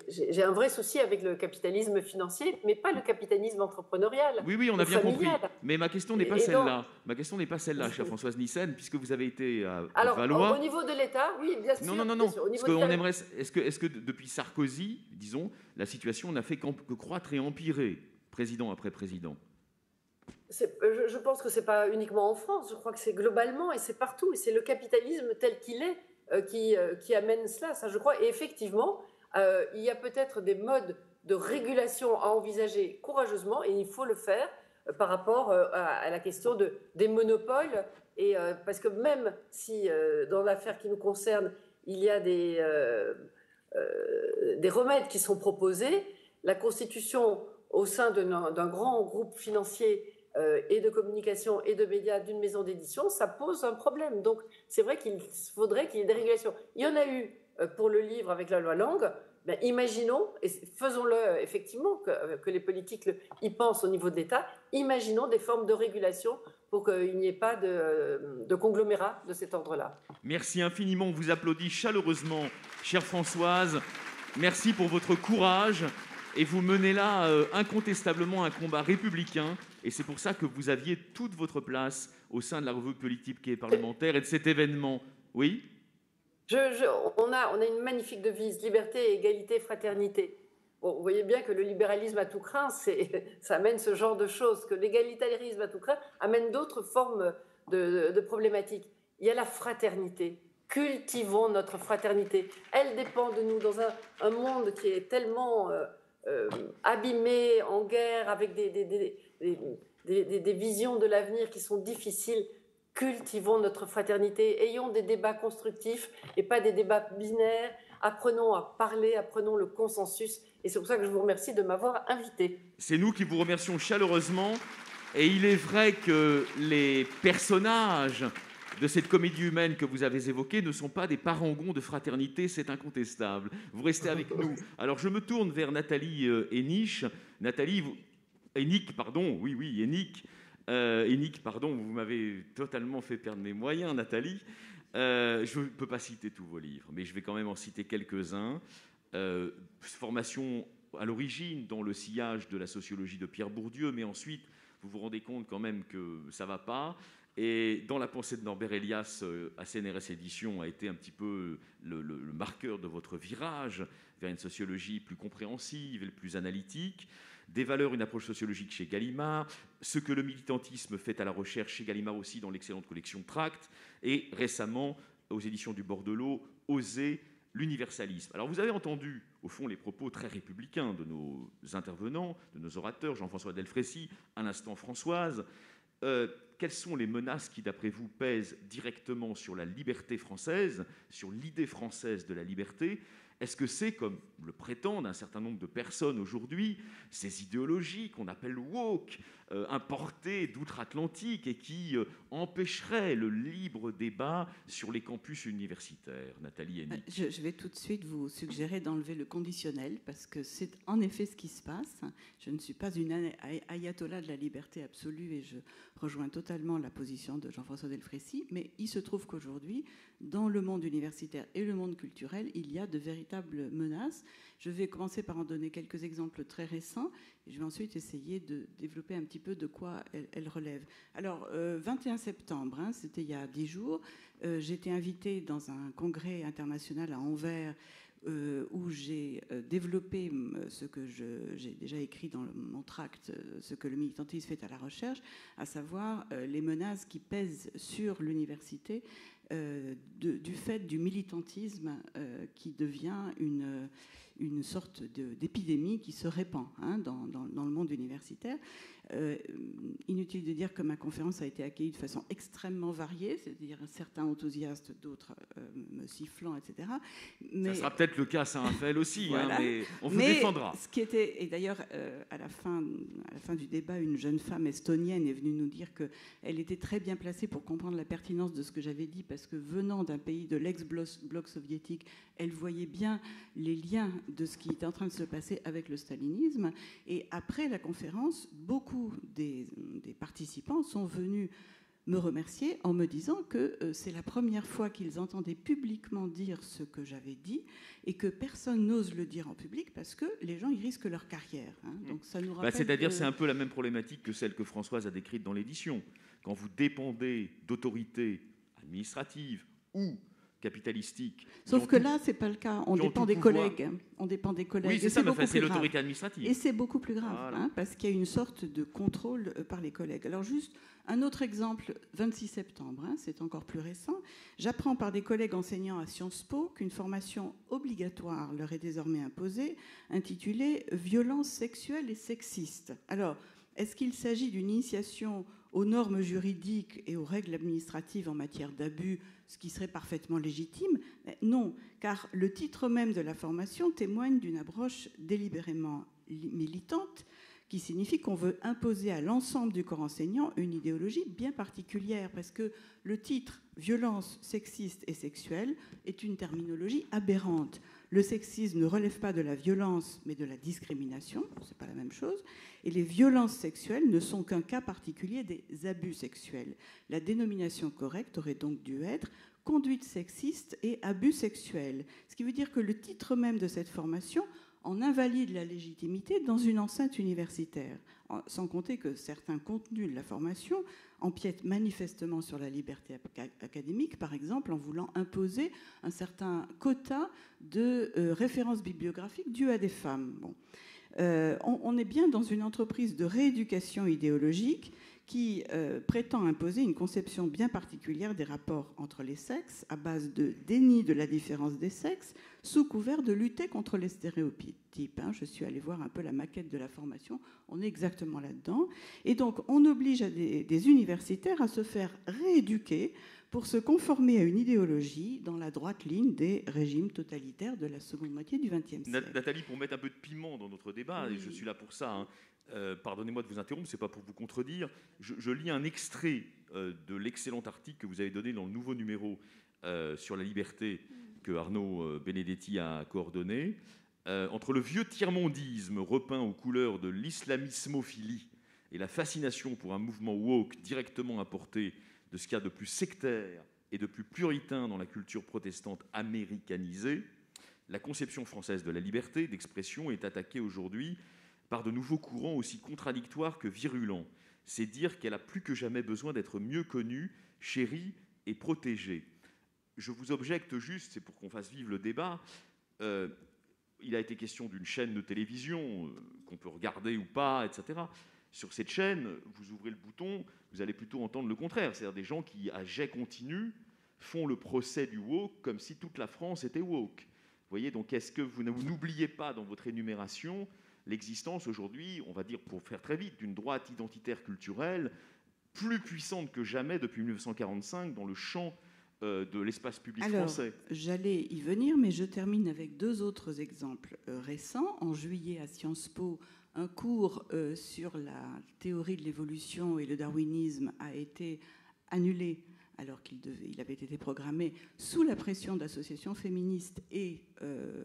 j'ai un vrai souci avec le capitalisme financier, mais pas le capitalisme entrepreneurial. Oui, on a bien compris. Mais ma question n'est pas celle-là. Ma question n'est pas celle-là, chère Françoise Nyssen, puisque vous avez été à Valois. Alors, au niveau de l'État, oui, bien sûr. Non. Est-ce que depuis Sarkozy, disons, la situation n'a fait que croître et empirer, président après président. Je pense que ce n'est pas uniquement en France, je crois que c'est globalement et c'est partout. Et c'est le capitalisme tel qu'il est qui amène cela, ça je crois. Et effectivement, il y a peut-être des modes de régulation à envisager courageusement, et il faut le faire par rapport à la question des monopoles. Et parce que même si dans l'affaire qui nous concerne, il y a des remèdes qui sont proposés, la constitution au sein d'un grand groupe financier et de communication et de médias d'une maison d'édition, ça pose un problème. Donc c'est vrai qu'il faudrait qu'il y ait des régulations. Il y en a eu pour le livre avec la loi Langue. Ben, imaginons, et faisons-le effectivement, que les politiques y pensent au niveau de l'État, imaginons des formes de régulation pour qu'il n'y ait pas de conglomérat de cet ordre-là. Merci infiniment, on vous applaudit chaleureusement, chère Françoise. Merci pour votre courage. Et vous menez là incontestablement un combat républicain. Et c'est pour ça que vous aviez toute votre place au sein de la revue politique et parlementaire et de cet événement. Oui ? On a une magnifique devise, liberté, égalité, fraternité. Bon, vous voyez bien que le libéralisme à tout craint, ça amène ce genre de choses, que l'égalitarisme à tout craint amène d'autres formes de problématiques. Il y a la fraternité. Cultivons notre fraternité. Elle dépend de nous dans un monde qui est tellement abîmé, en guerre, avec des visions de l'avenir qui sont difficiles. Cultivons notre fraternité, ayons des débats constructifs et pas des débats binaires. Apprenons à parler, apprenons le consensus. Et c'est pour ça que je vous remercie de m'avoir invité. C'est nous qui vous remercions chaleureusement. Et il est vrai que les personnages de cette comédie humaine que vous avez évoquée ne sont pas des parangons de fraternité, c'est incontestable. Vous restez avec nous. Alors je me tourne vers Nathalie Henich. Nathalie, Henich, pardon, oui, Henich. Henich, pardon, vous m'avez totalement fait perdre mes moyens, Nathalie. Je ne peux pas citer tous vos livres, mais je vais quand même en citer quelques-uns. Formation à l'origine dans le sillage de la sociologie de Pierre Bourdieu, mais ensuite, vous vous rendez compte quand même que ça ne va pas. Et dans la pensée de Norbert Elias, à CNRS Éditions, a été un petit peu le marqueur de votre virage vers une sociologie plus compréhensive et plus analytique. Des valeurs, une approche sociologique chez Gallimard, ce que le militantisme fait à la recherche chez Gallimard aussi dans l'excellente collection Tract, et récemment, aux éditions du Bordelot, Oser l'universalisme. Alors vous avez entendu, au fond, les propos très républicains de nos intervenants, de nos orateurs, Jean-François Delfrécy, à l'instant Françoise. Quelles sont les menaces qui, d'après vous, pèsent directement sur la liberté française, sur l'idée française de la liberté ? Est-ce que c'est, comme le prétendent un certain nombre de personnes aujourd'hui, ces idéologies qu'on appelle woke, importées d'outre-Atlantique et qui empêcheraient le libre débat sur les campus universitaires? Nathalie Henich. Je vais tout de suite vous suggérer d'enlever le conditionnel, parce que c'est en effet ce qui se passe. Je ne suis pas une ayatollah de la liberté absolue et je rejoins totalement la position de Jean-François Delfrécy, mais il se trouve qu'aujourd'hui, dans le monde universitaire et le monde culturel, il y a de véritables menaces. Je vais commencer par en donner quelques exemples très récents et je vais ensuite essayer de développer un petit peu de quoi elles relèvent. Alors, 21 septembre, c'était il y a 10 jours, j'ai été invitée dans un congrès international à Anvers où j'ai développé ce que j'ai déjà écrit dans mon tract, ce que le militantisme fait à la recherche, à savoir les menaces qui pèsent sur l'université du fait du militantisme qui devient une sorte d'épidémie qui se répand dans le monde universitaire. Inutile de dire que ma conférence a été accueillie de façon extrêmement variée, c'est-à-dire certains enthousiastes, d'autres me sifflant, etc. Mais, ça sera peut-être le cas à Saint-Raphaël aussi, voilà. Mais on vous défendra. Ce qui était, et d'ailleurs, à la fin du débat, une jeune femme estonienne est venue nous dire qu'elle était très bien placée pour comprendre la pertinence de ce que j'avais dit, parce que venant d'un pays de l'ex-bloc soviétique, elle voyait bien les liens de ce qui était en train de se passer avec le stalinisme. Et après la conférence, beaucoup des participants sont venus me remercier en me disant que c'est la première fois qu'ils entendaient publiquement dire ce que j'avais dit et que personne n'ose le dire en public parce que les gens ils risquent leur carrière. Donc ça nous rappelle c'est-à-dire c'est un peu la même problématique que celle que Françoise a décrite dans l'édition. Quand vous dépendez d'autorités administratives ou capitalistiques. Sauf que là, c'est pas le cas. On dépend des collègues. On dépend des collègues. Oui, c'est ça, c'est l'autorité administrative. Et c'est beaucoup plus grave, voilà. parce qu'il y a une sorte de contrôle par les collègues. Alors juste un autre exemple, 26 septembre, c'est encore plus récent. J'apprends par des collègues enseignants à Sciences Po qu'une formation obligatoire leur est désormais imposée, intitulée « Violences sexuelles et sexistes ». Alors, est-ce qu'il s'agit d'une initiation aux normes juridiques et aux règles administratives en matière d'abus, ce qui serait parfaitement légitime? Non, car le titre même de la formation témoigne d'une approche délibérément militante, qui signifie qu'on veut imposer à l'ensemble du corps enseignant une idéologie bien particulière, parce que le titre « violence sexiste et sexuelle » est une terminologie aberrante. Le sexisme ne relève pas de la violence, mais de la discrimination, c'est pas la même chose, et les violences sexuelles ne sont qu'un cas particulier des abus sexuels. La dénomination correcte aurait donc dû être « conduite sexiste et abus sexuels », ce qui veut dire que le titre même de cette formation en invalide la légitimité dans une enceinte universitaire, sans compter que certains contenus de la formation empiètent manifestement sur la liberté académique, par exemple en voulant imposer un certain quota de références bibliographiques dues à des femmes. Bon. On est bien dans une entreprise de rééducation idéologique qui prétend imposer une conception bien particulière des rapports entre les sexes à base de déni de la différence des sexes sous couvert de lutter contre les stéréotypes. Je suis allée voir un peu la maquette de la formation, on est exactement là-dedans. Et donc on oblige des universitaires à se faire rééduquer pour se conformer à une idéologie dans la droite ligne des régimes totalitaires de la seconde moitié du XXe siècle. Nathalie, pour mettre un peu de piment dans notre débat, et je suis là pour ça, pardonnez-moi de vous interrompre, c'est pas pour vous contredire, je lis un extrait de l'excellent article que vous avez donné dans le nouveau numéro sur la liberté que Arnaud Benedetti a coordonné. Entre le vieux tiers-mondisme repeint aux couleurs de l'islamismophilie et la fascination pour un mouvement woke directement importé de ce qu'il y a de plus sectaire et de plus puritain dans la culture protestante américanisée, la conception française de la liberté d'expression est attaquée aujourd'hui par de nouveaux courants aussi contradictoires que virulents. C'est dire qu'elle a plus que jamais besoin d'être mieux connue, chérie et protégée. Je vous objecte juste, c'est pour qu'on fasse vivre le débat, il a été question d'une chaîne de télévision qu'on peut regarder ou pas, etc. Sur cette chaîne, vous ouvrez le bouton, vous allez plutôt entendre le contraire, c'est-à-dire des gens qui, à jet continu, font le procès du woke comme si toute la France était woke. Vous voyez, donc est-ce que vous n'oubliez pas dans votre énumération l'existence aujourd'hui, on va dire pour faire très vite, d'une droite identitaire culturelle plus puissante que jamais depuis 1945 dans le champ de l'espace public français? J'allais y venir, mais je termine avec deux autres exemples récents. En juillet, à Sciences Po, un cours sur la théorie de l'évolution et le darwinisme a été annulé alors qu'il avait été programmé sous la pression d'associations féministes et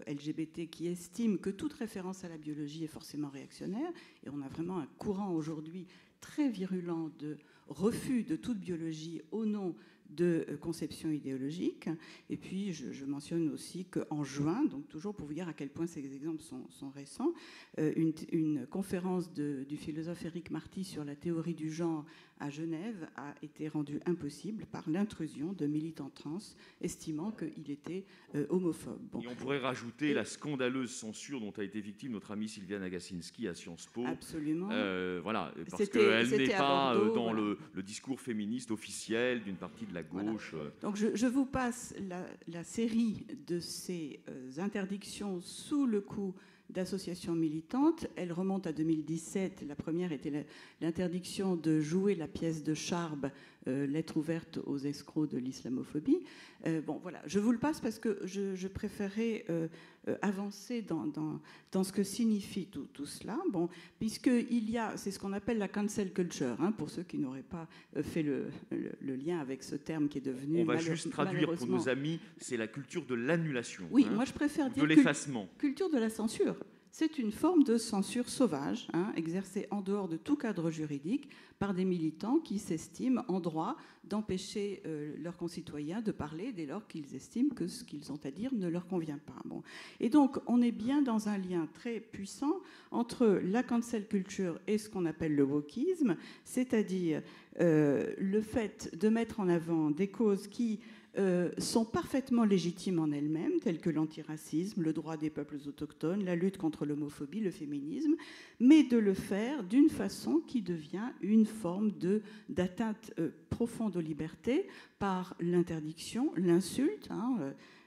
LGBT qui estiment que toute référence à la biologie est forcément réactionnaire. Et on a vraiment un courant aujourd'hui très virulent de refus de toute biologie au nom de conception idéologique. Et puis, je mentionne aussi qu'en juin, donc toujours pour vous dire à quel point ces exemples sont récents, une conférence du philosophe Éric Marty sur la théorie du genre à Genève a été rendue impossible par l'intrusion de militants trans estimant qu'il était homophobe. Bon. Et on pourrait rajouter la scandaleuse censure dont a été victime notre amie Sylviane Agacinski à Sciences Po. Absolument. Voilà, parce qu'elle n'est pas Bordeaux, dans voilà. le discours féministe officiel d'une partie de la gauche. Voilà. Donc je vous passe la série de ces interdictions sous le coup d'associations militantes. Elle remonte à 2017. La première était l'interdiction de jouer la pièce de Charb, lettre ouverte aux escrocs de l'islamophobie. Bon, voilà, je vous le passe parce que je préférais avancer dans ce que signifie tout cela. Bon, puisqu'il y a, c'est ce qu'on appelle la cancel culture, pour ceux qui n'auraient pas fait le lien avec ce terme qui est devenu. On va juste traduire pour nos amis, c'est la culture de l'annulation. Oui, moi je préfère dire de l'effacement. Culture de la censure. C'est une forme de censure sauvage, exercée en dehors de tout cadre juridique par des militants qui s'estiment en droit d'empêcher leurs concitoyens de parler dès lors qu'ils estiment que ce qu'ils ont à dire ne leur convient pas. Bon. Et donc, on est bien dans un lien très puissant entre la cancel culture et ce qu'on appelle le wokisme, c'est-à-dire le fait de mettre en avant des causes qui sont parfaitement légitimes en elles-mêmes, telles que l'antiracisme, le droit des peuples autochtones, la lutte contre l'homophobie, le féminisme, mais de le faire d'une façon qui devient une forme d'atteinte profonde aux libertés par l'interdiction, l'insulte.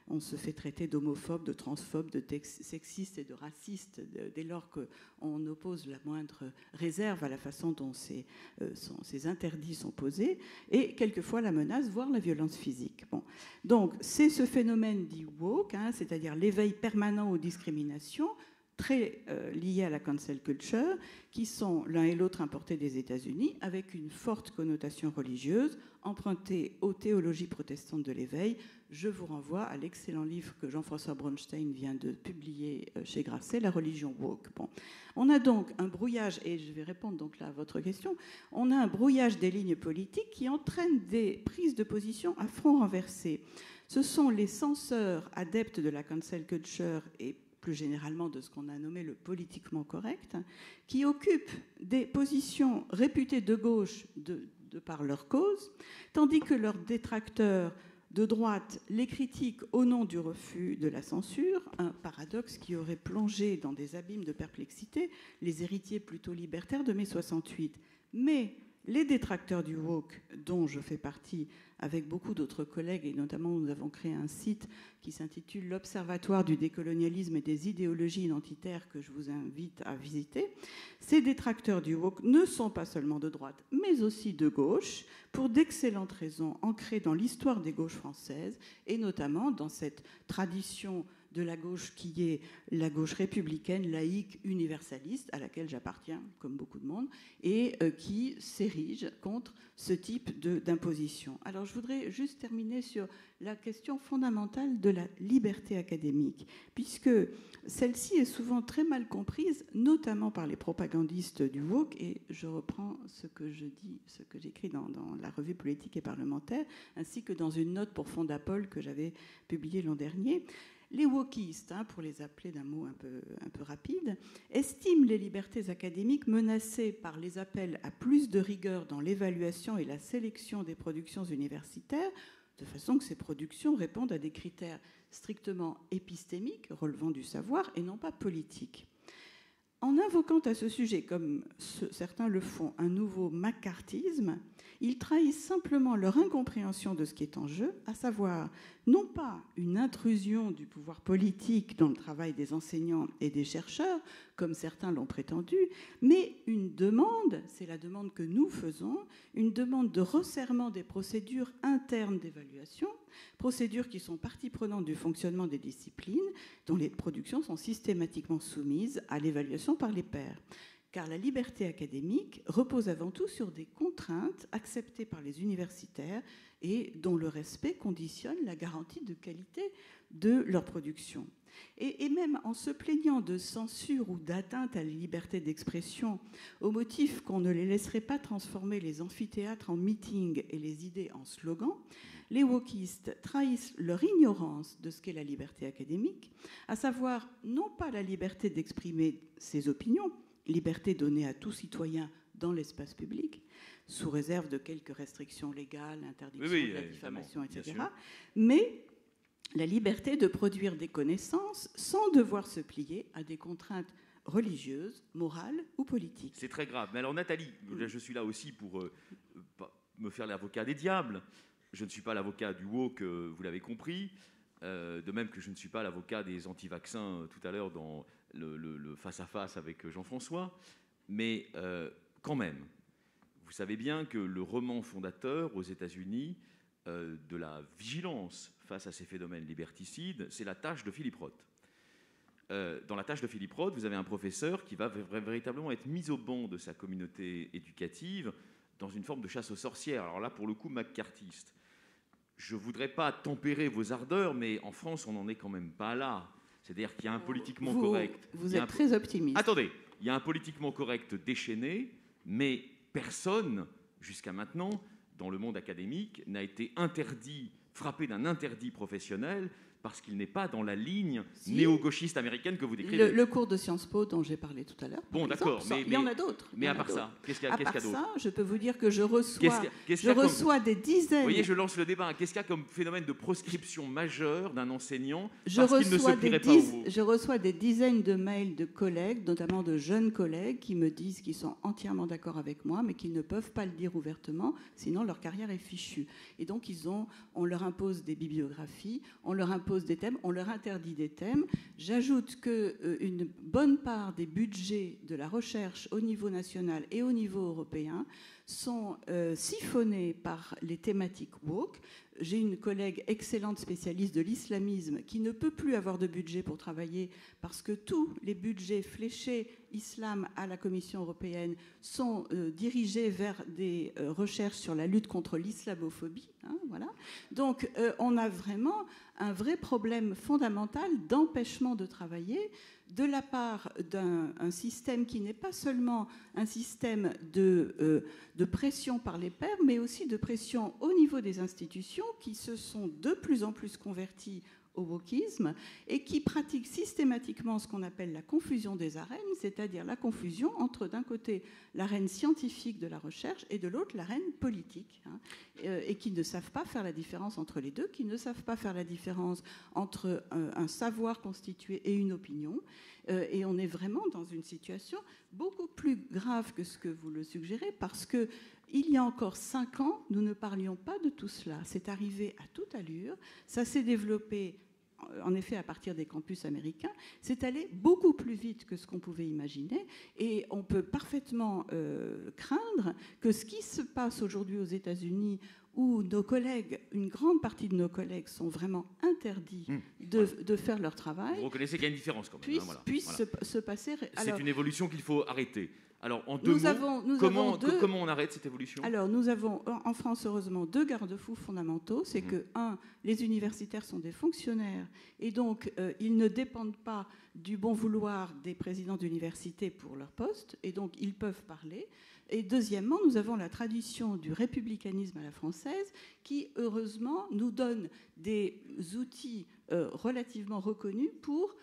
On se fait traiter d'homophobe, de transphobe, de sexiste et de raciste dès lors qu'on oppose la moindre réserve à la façon dont ces interdits sont posés, et quelquefois la menace, voire la violence physique. Bon. Donc c'est ce phénomène dit woke, c'est-à-dire l'éveil permanent aux discriminations, très liés à la cancel culture, qui sont l'un et l'autre importés des États-Unis, avec une forte connotation religieuse, empruntée aux théologies protestantes de l'éveil. Je vous renvoie à l'excellent livre que Jean-François Bronstein vient de publier chez Grasset, La religion woke. Bon. On a donc un brouillage, et je vais répondre donc là à votre question, on a un brouillage des lignes politiques qui entraîne des prises de position à front renversé. Ce sont les censeurs adeptes de la cancel culture et plus généralement de ce qu'on a nommé le politiquement correct, qui occupent des positions réputées de gauche de par leur cause, tandis que leurs détracteurs de droite les critiquent au nom du refus de la censure, un paradoxe qui aurait plongé dans des abîmes de perplexité les héritiers plutôt libertaires de mai 68. Mais les détracteurs du woke, dont je fais partie avec beaucoup d'autres collègues, et notamment nous avons créé un site qui s'intitule l'Observatoire du décolonialisme et des idéologies identitaires que je vous invite à visiter, ces détracteurs du woke ne sont pas seulement de droite, mais aussi de gauche, pour d'excellentes raisons ancrées dans l'histoire des gauches françaises, et notamment dans cette tradition de la gauche qui est la gauche républicaine, laïque, universaliste, à laquelle j'appartiens, comme beaucoup de monde, et qui s'érige contre ce type d'imposition. Alors je voudrais juste terminer sur la question fondamentale de la liberté académique, puisque celle-ci est souvent très mal comprise, notamment par les propagandistes du woke, et je reprends ce que je dis, ce que j'écris dans la revue politique et parlementaire, ainsi que dans une note pour Fondapol que j'avais publiée l'an dernier. Les wokistes, pour les appeler d'un mot un peu rapide, estiment les libertés académiques menacées par les appels à plus de rigueur dans l'évaluation et la sélection des productions universitaires, de façon que ces productions répondent à des critères strictement épistémiques, relevant du savoir, et non pas politiques. En invoquant à ce sujet, comme certains le font, un nouveau macartisme, ils trahissent simplement leur incompréhension de ce qui est en jeu, à savoir non pas une intrusion du pouvoir politique dans le travail des enseignants et des chercheurs, comme certains l'ont prétendu, mais une demande, c'est la demande que nous faisons, une demande de resserrement des procédures internes d'évaluation, procédures qui sont partie prenante du fonctionnement des disciplines, dont les productions sont systématiquement soumises à l'évaluation par les pairs. Car la liberté académique repose avant tout sur des contraintes acceptées par les universitaires et dont le respect conditionne la garantie de qualité de leur production. Et même en se plaignant de censure ou d'atteinte à la liberté d'expression, au motif qu'on ne les laisserait pas transformer les amphithéâtres en meetings et les idées en slogans, les wokistes trahissent leur ignorance de ce qu'est la liberté académique, à savoir non pas la liberté d'exprimer ses opinions, liberté donnée à tout citoyen dans l'espace public, sous réserve de quelques restrictions légales, interdiction de la diffamation, etc., mais la liberté de produire des connaissances sans devoir se plier à des contraintes religieuses, morales ou politiques. C'est très grave. Mais alors Nathalie, je suis là aussi pour me faire l'avocat des diables. Je ne suis pas l'avocat du woke, vous l'avez compris, de même que je ne suis pas l'avocat des anti-vaccins tout à l'heure dans le face-à-face avec Jean-François. Mais quand même, vous savez bien que le roman fondateur aux États-Unis de la vigilance face à ces phénomènes liberticides, c'est La Tâche de Philip Roth. Dans La Tâche de Philip Roth, vous avez un professeur qui va véritablement être mis au banc de sa communauté éducative dans une forme de chasse aux sorcières. Alors là, pour le coup, McCarthyiste. Je ne voudrais pas tempérer vos ardeurs, mais en France, on n'en est quand même pas là. C'est-à-dire qu'il y a un politiquement correct... Vous êtes très optimiste. Attendez, il y a un politiquement correct déchaîné, mais personne, jusqu'à maintenant, dans le monde académique, n'a été frappé d'un interdit professionnel parce qu'il n'est pas dans la ligne Si. néo-gauchiste américaine que vous décrivez. Le cours de Sciences Po dont j'ai parlé tout à l'heure. Bon, d'accord, mais il y en a d'autres. Mais à part ça, qu'est-ce qu'il y a À part d'autre? ça, je peux vous dire que je reçois, Qu'est-ce qu'il y a reçois des dizaines. Vous voyez, je lance le débat. Qu'est-ce qu'il y a comme phénomène de proscription majeure d'un enseignant Je parce qu'il ne se plierait pas au... je reçois des dizaines de mails de collègues, notamment de jeunes collègues, qui me disent qu'ils sont entièrement d'accord avec moi, mais qu'ils ne peuvent pas le dire ouvertement, sinon leur carrière est fichue. Et donc on leur impose des bibliographies, on leur impose des thèmes, on leur interdit des thèmes. J'ajoute qu'une bonne part des budgets de la recherche au niveau national et au niveau européen sont siphonnés par les thématiques woke. J'ai une collègue excellente spécialiste de l'islamisme qui ne peut plus avoir de budget pour travailler parce que tous les budgets fléchés islam à la Commission européenne sont dirigés vers des recherches sur la lutte contre l'islamophobie. Voilà. Donc on a vraiment un vrai problème fondamental d'empêchement de travailler de la part d'un système qui n'est pas seulement un système de pression par les pairs, mais aussi de pression au niveau des institutions qui se sont de plus en plus converties au wokisme et qui pratiquent systématiquement ce qu'on appelle la confusion des arènes, c'est-à-dire la confusion entre d'un côté l'arène scientifique de la recherche et de l'autre l'arène politique, et qui ne savent pas faire la différence entre les deux, qui ne savent pas faire la différence entre un savoir constitué et une opinion. Et on est vraiment dans une situation beaucoup plus grave que ce que vous le suggérez, parce que il y a encore 5 ans, nous ne parlions pas de tout cela. C'est arrivé à toute allure. Ça s'est développé, en effet, à partir des campus américains. C'est allé beaucoup plus vite que ce qu'on pouvait imaginer. Et on peut parfaitement craindre que ce qui se passe aujourd'hui aux États-Unis, où nos collègues, une grande partie de nos collègues sont vraiment interdits de faire leur travail. Vous reconnaissez qu'il y a une différence quand même. Puisse se passer. C'est une évolution qu'il faut arrêter. Alors, en deux mots, comment on arrête cette évolution? Alors, nous avons en France, heureusement, 2 garde-fous fondamentaux. C'est que, les universitaires sont des fonctionnaires et donc ils ne dépendent pas du bon vouloir des présidents d'université pour leur poste et donc ils peuvent parler. Et deuxièmement, nous avons la tradition du républicanisme à la française qui, heureusement, nous donne des outils relativement reconnus pour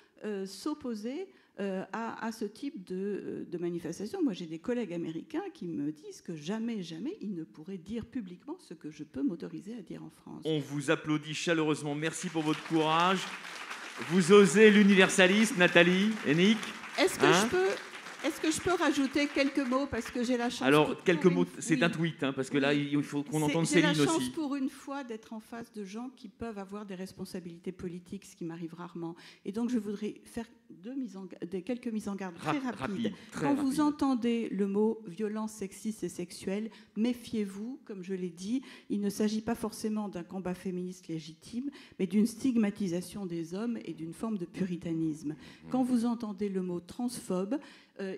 s'opposer à ce type de manifestation. Moi, j'ai des collègues américains qui me disent que jamais, jamais, ils ne pourraient dire publiquement ce que je peux m'autoriser à dire en France. On vous applaudit chaleureusement. Merci pour votre courage. Vous osez l'universalisme, Nathalie et Nick. Est-ce que je peux rajouter quelques mots parce que j'ai la chance. Alors, quelques mots, c'est un tweet, parce que là, il faut qu'on entende Céline aussi. J'ai la chance pour une fois d'être en face de gens qui peuvent avoir des responsabilités politiques, ce qui m'arrive rarement. Et donc, je voudrais faire quelques mises en garde très rapides. Quand vous entendez le mot violence sexiste et sexuelle, méfiez-vous, comme je l'ai dit, il ne s'agit pas forcément d'un combat féministe légitime, mais d'une stigmatisation des hommes et d'une forme de puritanisme. Quand vous entendez le mot transphobe,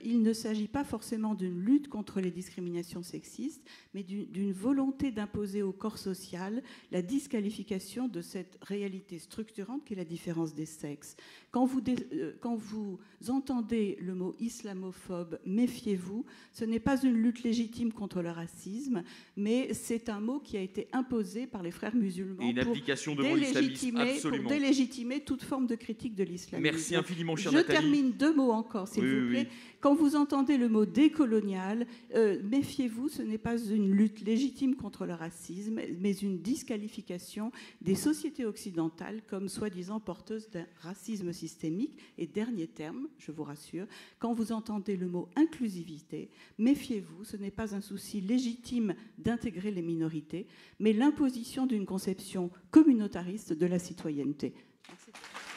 il ne s'agit pas forcément d'une lutte contre les discriminations sexistes, mais d'une volonté d'imposer au corps social la disqualification de cette réalité structurante qui est la différence des sexes. Quand vous entendez le mot islamophobe, méfiez-vous, ce n'est pas une lutte légitime contre le racisme, mais c'est un mot qui a été imposé par les frères musulmans pour délégitimer toute forme de critique de l'islamisme. Merci infiniment, chère Nathalie. Je termine 2 mots encore, s'il vous plaît. Oui. Quand vous entendez le mot décolonial, méfiez-vous, ce n'est pas une lutte légitime contre le racisme, mais une disqualification des sociétés occidentales comme soi-disant porteuses d'un racisme systémique. Et dernier terme, je vous rassure, quand vous entendez le mot inclusivité, méfiez-vous, ce n'est pas un souci légitime d'intégrer les minorités, mais l'imposition d'une conception communautariste de la citoyenneté.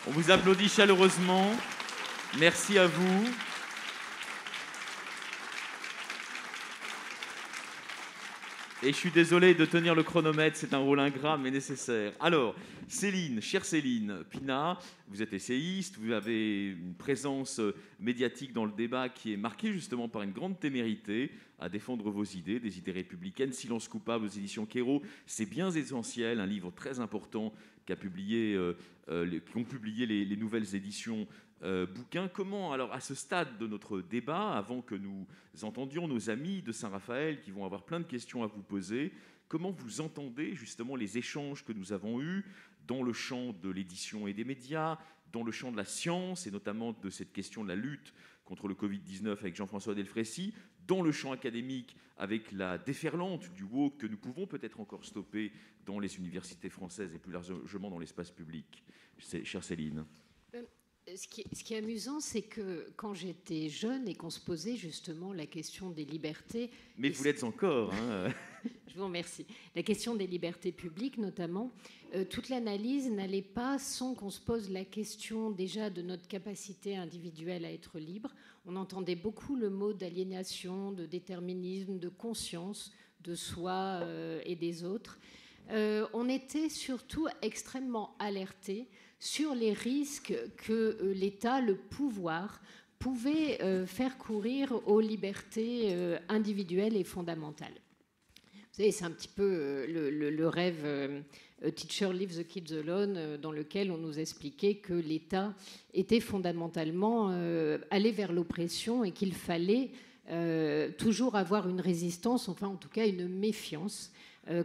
On vous applaudit chaleureusement. Merci à vous. Et je suis désolé de tenir le chronomètre, c'est un rôle ingrat mais nécessaire. Alors, Céline, chère Céline Pina, vous êtes essayiste, vous avez une présence médiatique dans le débat qui est marquée justement par une grande témérité à défendre vos idées, des idées républicaines. Silence coupable aux éditions Quairo, c'est bien essentiel, un livre très important qui ont publié les nouvelles éditions bouquins. Comment, alors, à ce stade de notre débat, avant que nous entendions nos amis de Saint-Raphaël qui vont avoir plein de questions à vous poser, comment vous entendez justement les échanges que nous avons eus dans le champ de l'édition et des médias, dans le champ de la science, et notamment de cette question de la lutte contre le Covid-19 avec Jean-François Delfraissy, dans le champ académique avec la déferlante du woke que nous pouvons peut-être encore stopper dans les universités françaises et plus largement dans l'espace public. Chère Céline. Ce qui est amusant, c'est que quand j'étais jeune et qu'on se posait justement la question des libertés... Mais vous l'êtes encore. Hein. Je vous remercie. La question des libertés publiques, notamment, toute l'analyse n'allait pas sans qu'on se pose la question déjà de notre capacité individuelle à être libre. On entendait beaucoup le mot d'aliénation, de déterminisme, de conscience de soi et des autres. On était surtout extrêmement alertés sur les risques que l'État, le pouvoir, pouvait faire courir aux libertés individuelles et fondamentales. Vous savez, c'est un petit peu le rêve Teacher Leave the Kids Alone, dans lequel on nous expliquait que l'État était fondamentalement allé vers l'oppression et qu'il fallait toujours avoir une résistance, enfin en tout cas une méfiance,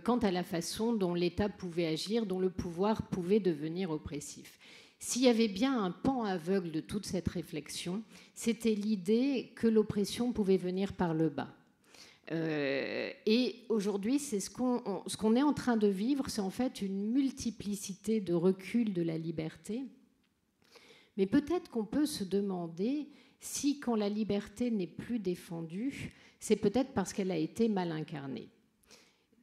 quant à la façon dont l'État pouvait agir, dont le pouvoir pouvait devenir oppressif. S'il y avait bien un pan aveugle de toute cette réflexion, c'était l'idée que l'oppression pouvait venir par le bas. Et aujourd'hui, c'est ce qu'on est en train de vivre, c'est en fait une multiplicité de reculs de la liberté. Mais peut-être qu'on peut se demander si, quand la liberté n'est plus défendue, c'est peut-être parce qu'elle a été mal incarnée.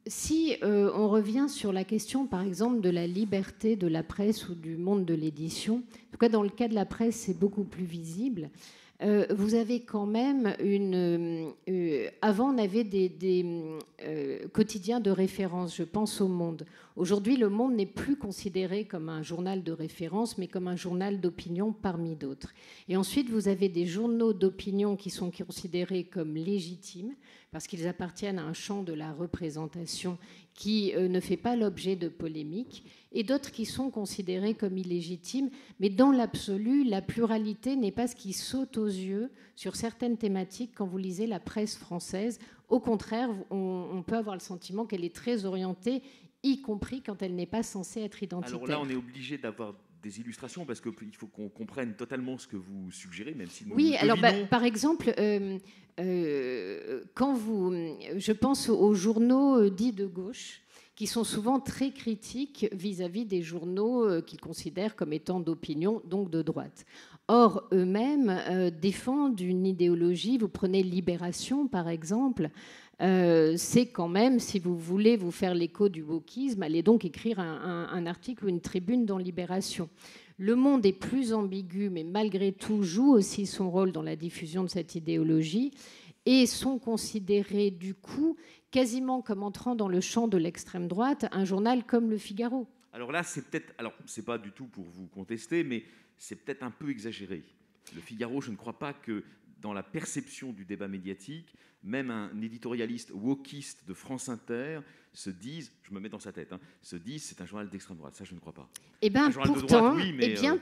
Si on revient sur la question, par exemple, de la liberté de la presse ou du monde de l'édition, en tout cas dans le cas de la presse, c'est beaucoup plus visible. Vous avez quand même avant, on avait des quotidiens de référence, je pense au Monde. Aujourd'hui, le Monde n'est plus considéré comme un journal de référence, mais comme un journal d'opinion parmi d'autres. Et ensuite, vous avez des journaux d'opinion qui sont considérés comme légitimes, parce qu'ils appartiennent à un champ de la représentation qui ne fait pas l'objet de polémiques, et d'autres qui sont considérés comme illégitimes. Mais dans l'absolu, la pluralité n'est pas ce qui saute aux yeux sur certaines thématiques quand vous lisez la presse française. Au contraire, on peut avoir le sentiment qu'elle est très orientée, y compris quand elle n'est pas censée être identitaire. Alors là, on est obligé d'avoir des illustrations parce qu'il faut qu'on comprenne totalement ce que vous suggérez, même si nous oui, alors par exemple, quand je pense aux journaux dits de gauche, qui sont souvent très critiques vis-à-vis des journaux qu'ils considèrent comme étant d'opinion, donc de droite. Or, eux-mêmes défendent une idéologie. Vous prenez Libération, par exemple. C'est quand même, si vous voulez vous faire l'écho du wokisme, allez donc écrire un article ou une tribune dans Libération. Le Monde est plus ambigu, mais malgré tout joue aussi son rôle dans la diffusion de cette idéologie et sont considérés du coup quasiment comme entrant dans le champ de l'extrême droite, un journal comme Le Figaro. Alors là, c'est peut-être, alors c'est pas du tout pour vous contester, mais c'est peut-être un peu exagéré. Le Figaro, je ne crois pas que dans la perception du débat médiatique, même un éditorialiste wokiste de France Inter se dise, je me mets dans sa tête, se dise c'est un journal d'extrême droite. Ça, je ne crois pas. Eh bien, pourtant,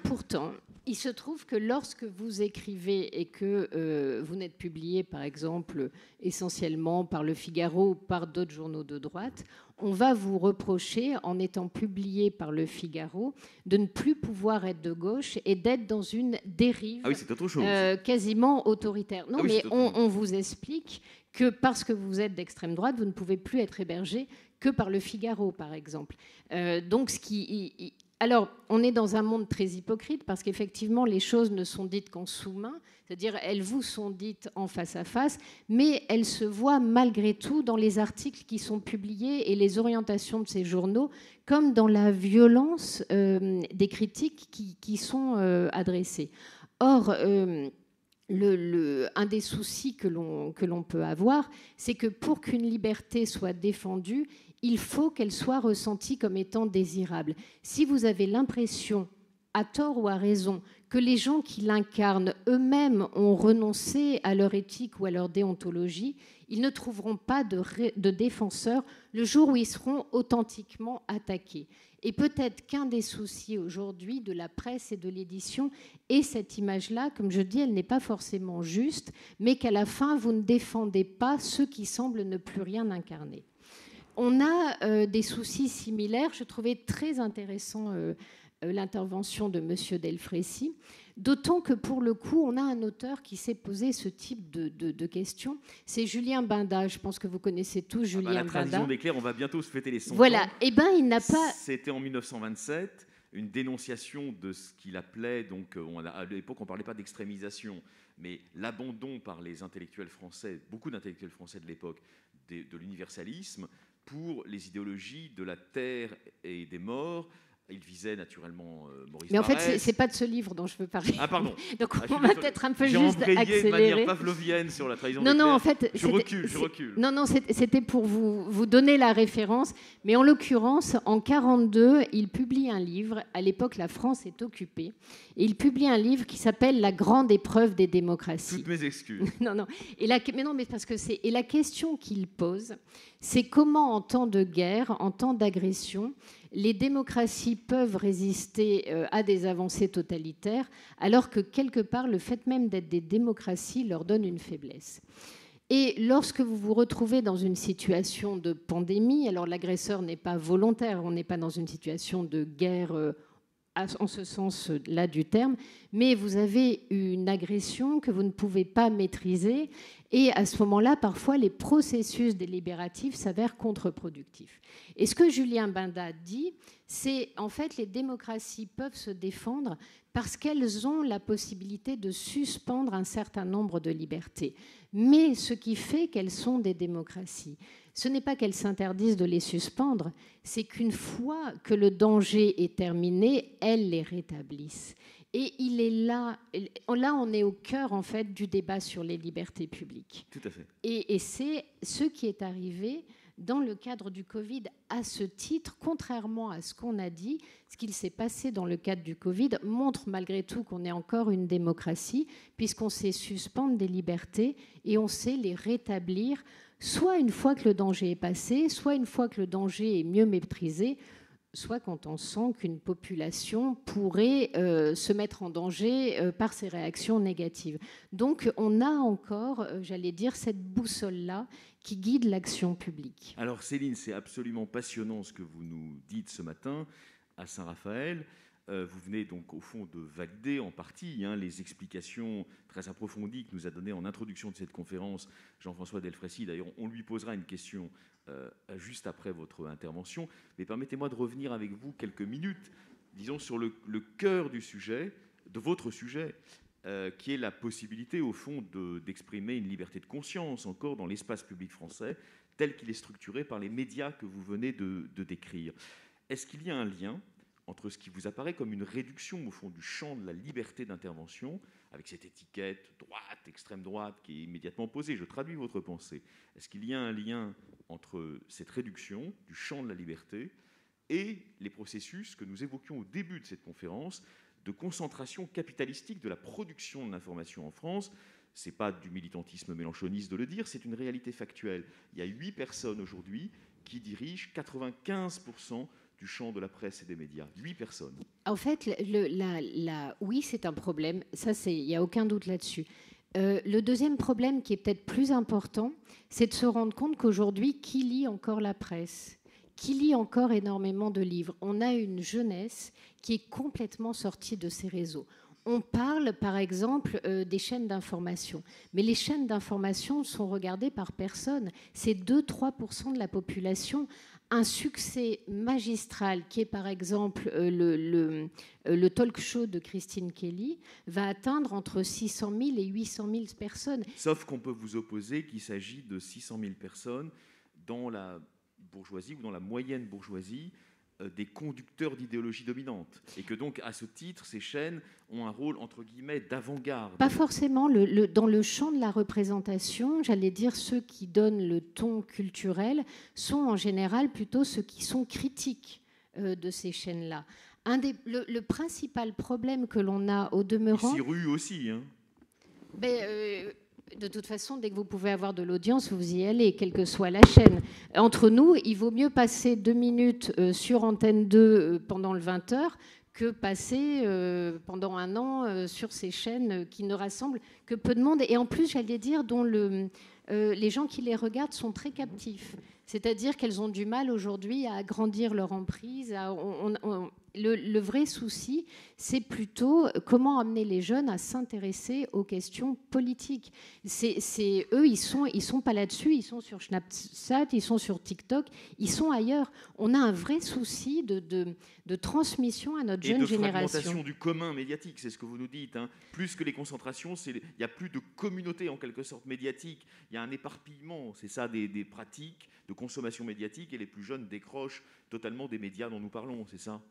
pourtant, il se trouve que lorsque vous écrivez et que vous n'êtes publié, par exemple, essentiellement par Le Figaro ou par d'autres journaux de droite, on va vous reprocher, en étant publié par Le Figaro, de ne plus pouvoir être de gauche et d'être dans une dérive c'est autre chose. Quasiment autoritaire. Non, mais on vous explique que parce que vous êtes d'extrême droite, vous ne pouvez plus être hébergé que par Le Figaro, par exemple. Donc, alors, on est dans un monde très hypocrite parce qu'effectivement, les choses ne sont dites qu'en sous-main, c'est-à-dire elles vous sont dites en face à face, mais elles se voient malgré tout dans les articles qui sont publiés et les orientations de ces journaux, comme dans la violence des critiques qui sont adressées. Or, un des soucis que l'on peut avoir, c'est que pour qu'une liberté soit défendue, il faut qu'elle soit ressentie comme étant désirable. Si vous avez l'impression, à tort ou à raison, que les gens qui l'incarnent eux-mêmes ont renoncé à leur éthique ou à leur déontologie, ils ne trouveront pas de défenseurs le jour où ils seront authentiquement attaqués. Et peut-être qu'un des soucis aujourd'hui de la presse et de l'édition est cette image-là, comme je dis, elle n'est pas forcément juste, mais qu'à la fin, vous ne défendez pas ceux qui semblent ne plus rien incarner. on a des soucis similaires. Je trouvais très intéressant l'intervention de M. Delfraissy, d'autant que pour le coup, on a un auteur qui s'est posé ce type de questions. C'est Julien Binda. Je pense que vous connaissez tous Julien La Binda. tradition des clercs, on va bientôt se fêter les 100 ans. Voilà. Eh bien, il n'a pas... C'était en 1927, une dénonciation de ce qu'il appelait, donc, à l'époque, on ne parlait pas d'extrémisation, mais l'abandon par les intellectuels français, beaucoup d'intellectuels français de l'époque, de l'universalisme pour les idéologies de la terre et des morts. Il visait naturellement Maurice Mais en Barrès. fait, c'est pas de ce livre dont je veux parler. Ah, pardon. Donc, on va peut-être un peu J'ai juste embrayé accélérer. de manière pavlovienne sur la trahison des Non, en clercs. fait... Je recule. Non, c'était pour vous donner la référence. Mais en l'occurrence, en 1942, il publie un livre. À l'époque, la France est occupée. Et il publie un livre qui s'appelle « La grande épreuve des démocraties ». Toutes mes excuses. Non. Mais parce que c'est... Et la question qu'il pose, c'est comment, en temps de guerre, en temps d'agression, les démocraties peuvent résister à des avancées totalitaires, alors que quelque part, le fait même d'être des démocraties leur donne une faiblesse. Et lorsque vous vous retrouvez dans une situation de pandémie, alors l'agresseur n'est pas volontaire, on n'est pas dans une situation de guerre en ce sens-là du terme, mais vous avez une agression que vous ne pouvez pas maîtriser, et à ce moment-là, parfois, les processus délibératifs s'avèrent contre-productifs. Et ce que Julien Binda dit, c'est en fait les démocraties peuvent se défendre parce qu'elles ont la possibilité de suspendre un certain nombre de libertés. Mais ce qui fait qu'elles sont des démocraties, ce n'est pas qu'elles s'interdisent de les suspendre, c'est qu'une fois que le danger est terminé, elles les rétablissent. Et il est là on est au cœur en fait du débat sur les libertés publiques. Tout à fait. Et c'est ce qui est arrivé dans le cadre du Covid à ce titre, contrairement à ce qu'on a dit. Ce qu'il s'est passé dans le cadre du Covid montre malgré tout qu'on est encore une démocratie, puisqu'on sait suspendre des libertés et on sait les rétablir, soit une fois que le danger est passé, soit une fois que le danger est mieux maîtrisé, soit quand on sent qu'une population pourrait se mettre en danger par ses réactions négatives. Donc on a encore, j'allais dire, cette boussole-là qui guide l'action publique. Alors Céline, c'est absolument passionnant ce que vous nous dites ce matin à Saint-Raphaël. Vous venez donc au fond de valider en partie les explications très approfondies que nous a données en introduction de cette conférence Jean-François Delfraissy. D'ailleurs, on lui posera une question juste après votre intervention. Mais permettez-moi de revenir avec vous quelques minutes, disons, sur le cœur du sujet, de votre sujet, qui est la possibilité, au fond, d'exprimer une liberté de conscience encore dans l'espace public français, tel qu'il est structuré par les médias que vous venez de décrire. Est-ce qu'il y a un lien entre ce qui vous apparaît comme une réduction, au fond, du champ de la liberté d'intervention, avec cette étiquette droite, extrême droite, qui est immédiatement posée? Je traduis votre pensée. Est-ce qu'il y a un lien entre cette réduction du champ de la liberté et les processus que nous évoquions au début de cette conférence de concentration capitalistique de la production de l'information en France? Ce n'est pas du militantisme mélenchoniste de le dire, c'est une réalité factuelle. Il y a 8 personnes aujourd'hui qui dirigent 95% du champ de la presse et des médias. 8 personnes. En fait, oui, c'est un problème. Ça, il n'y a aucun doute là-dessus. Le deuxième problème, qui est peut-être plus important, c'est de se rendre compte qu'aujourd'hui, qui lit encore la presse? Qui lit encore énormément de livres? On a une jeunesse qui est complètement sortie de ces réseaux. On parle, par exemple, des chaînes d'information. Mais les chaînes d'information sont regardées par personne. C'est 2-3% de la population. Un succès magistral qui est par exemple le talk show de Christine Kelly va atteindre entre 600 000 et 800 000 personnes. Sauf qu'on peut vous opposer qu'il s'agit de 600 000 personnes dans la bourgeoisie ou dans la moyenne bourgeoisie, des conducteurs d'idéologie dominante. Et que donc, à ce titre, ces chaînes ont un rôle, entre guillemets, d'avant-garde. Pas forcément. Dans le champ de la représentation, j'allais dire, ceux qui donnent le ton culturel sont en général plutôt ceux qui sont critiques de ces chaînes-là. Le principal problème que l'on a au demeurant... Ici, rue aussi, hein. De toute façon, dès que vous pouvez avoir de l'audience, vous y allez, quelle que soit la chaîne. Entre nous, il vaut mieux passer 2 minutes sur Antenne 2 pendant le 20h que passer pendant un an sur ces chaînes qui ne rassemblent que peu de monde. Et en plus, j'allais dire, dont les gens qui les regardent sont très captifs. C'est-à-dire qu'elles ont du mal aujourd'hui à agrandir leur emprise. Le vrai souci, c'est plutôt comment amener les jeunes à s'intéresser aux questions politiques. Eux, ils sont pas là-dessus, ils sont sur Snapchat, ils sont sur TikTok, ils sont ailleurs. On a un vrai souci de transmission à notre jeune génération. Et de fragmentation du commun médiatique, c'est ce que vous nous dites. Hein. Plus que les concentrations, il n'y a plus de communauté en quelque sorte médiatique. Il y a un éparpillement, c'est ça, des pratiques de consommation médiatique, et les plus jeunes décrochent totalement des médias dont nous parlons, c'est ça ?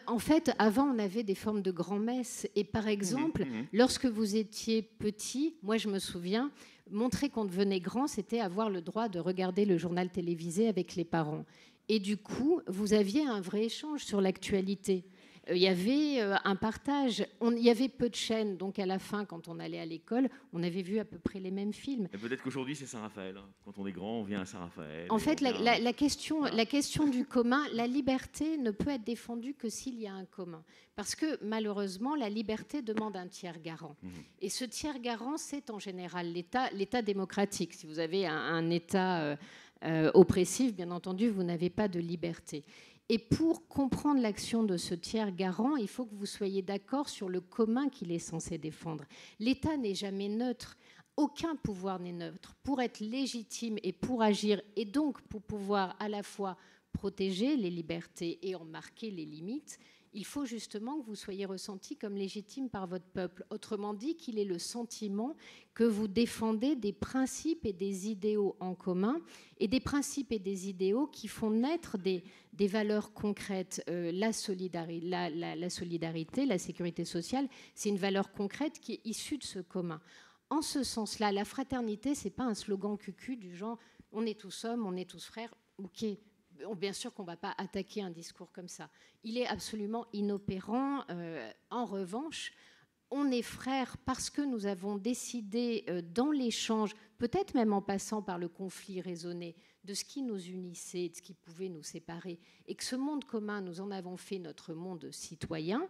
En fait, avant, on avait des formes de grand-messe. Et par exemple, lorsque vous étiez petit, moi je me souviens, montrer qu'on devenait grand, c'était avoir le droit de regarder le journal télévisé avec les parents. Et du coup, vous aviez un vrai échange sur l'actualité. Il y avait un partage. Il y avait peu de chaînes, donc à la fin, quand on allait à l'école, on avait vu à peu près les mêmes films. Et peut-être qu'aujourd'hui, c'est Saint-Raphaël. Quand on est grand, on vient à Saint-Raphaël. En fait, la question du commun, la liberté ne peut être défendue que s'il y a un commun. Parce que malheureusement, la liberté demande un tiers garant. Et ce tiers garant, c'est en général l'État démocratique. Si vous avez un État oppressif, bien entendu, vous n'avez pas de liberté. Et pour comprendre l'action de ce tiers garant, il faut que vous soyez d'accord sur le commun qu'il est censé défendre. L'État n'est jamais neutre. Aucun pouvoir n'est neutre. Pour être légitime et pour agir, et donc pour pouvoir à la fois protéger les libertés et en marquer les limites, il faut justement que vous soyez ressenti comme légitime par votre peuple. Autrement dit, qu'il ait le sentiment que vous défendez des principes et des idéaux en commun, et des principes et des idéaux qui font naître des valeurs concrètes. La solidarité, la sécurité sociale, c'est une valeur concrète qui est issue de ce commun. En ce sens-là, la fraternité, ce n'est pas un slogan cucu du genre « on est tous hommes, on est tous frères ». Ok. Bien sûr qu'on ne va pas attaquer un discours comme ça. Il est absolument inopérant. En revanche, on est frères parce que nous avons décidé dans l'échange, peut-être même en passant par le conflit raisonné, de ce qui nous unissait, de ce qui pouvait nous séparer, et que ce monde commun, nous en avons fait notre monde citoyen.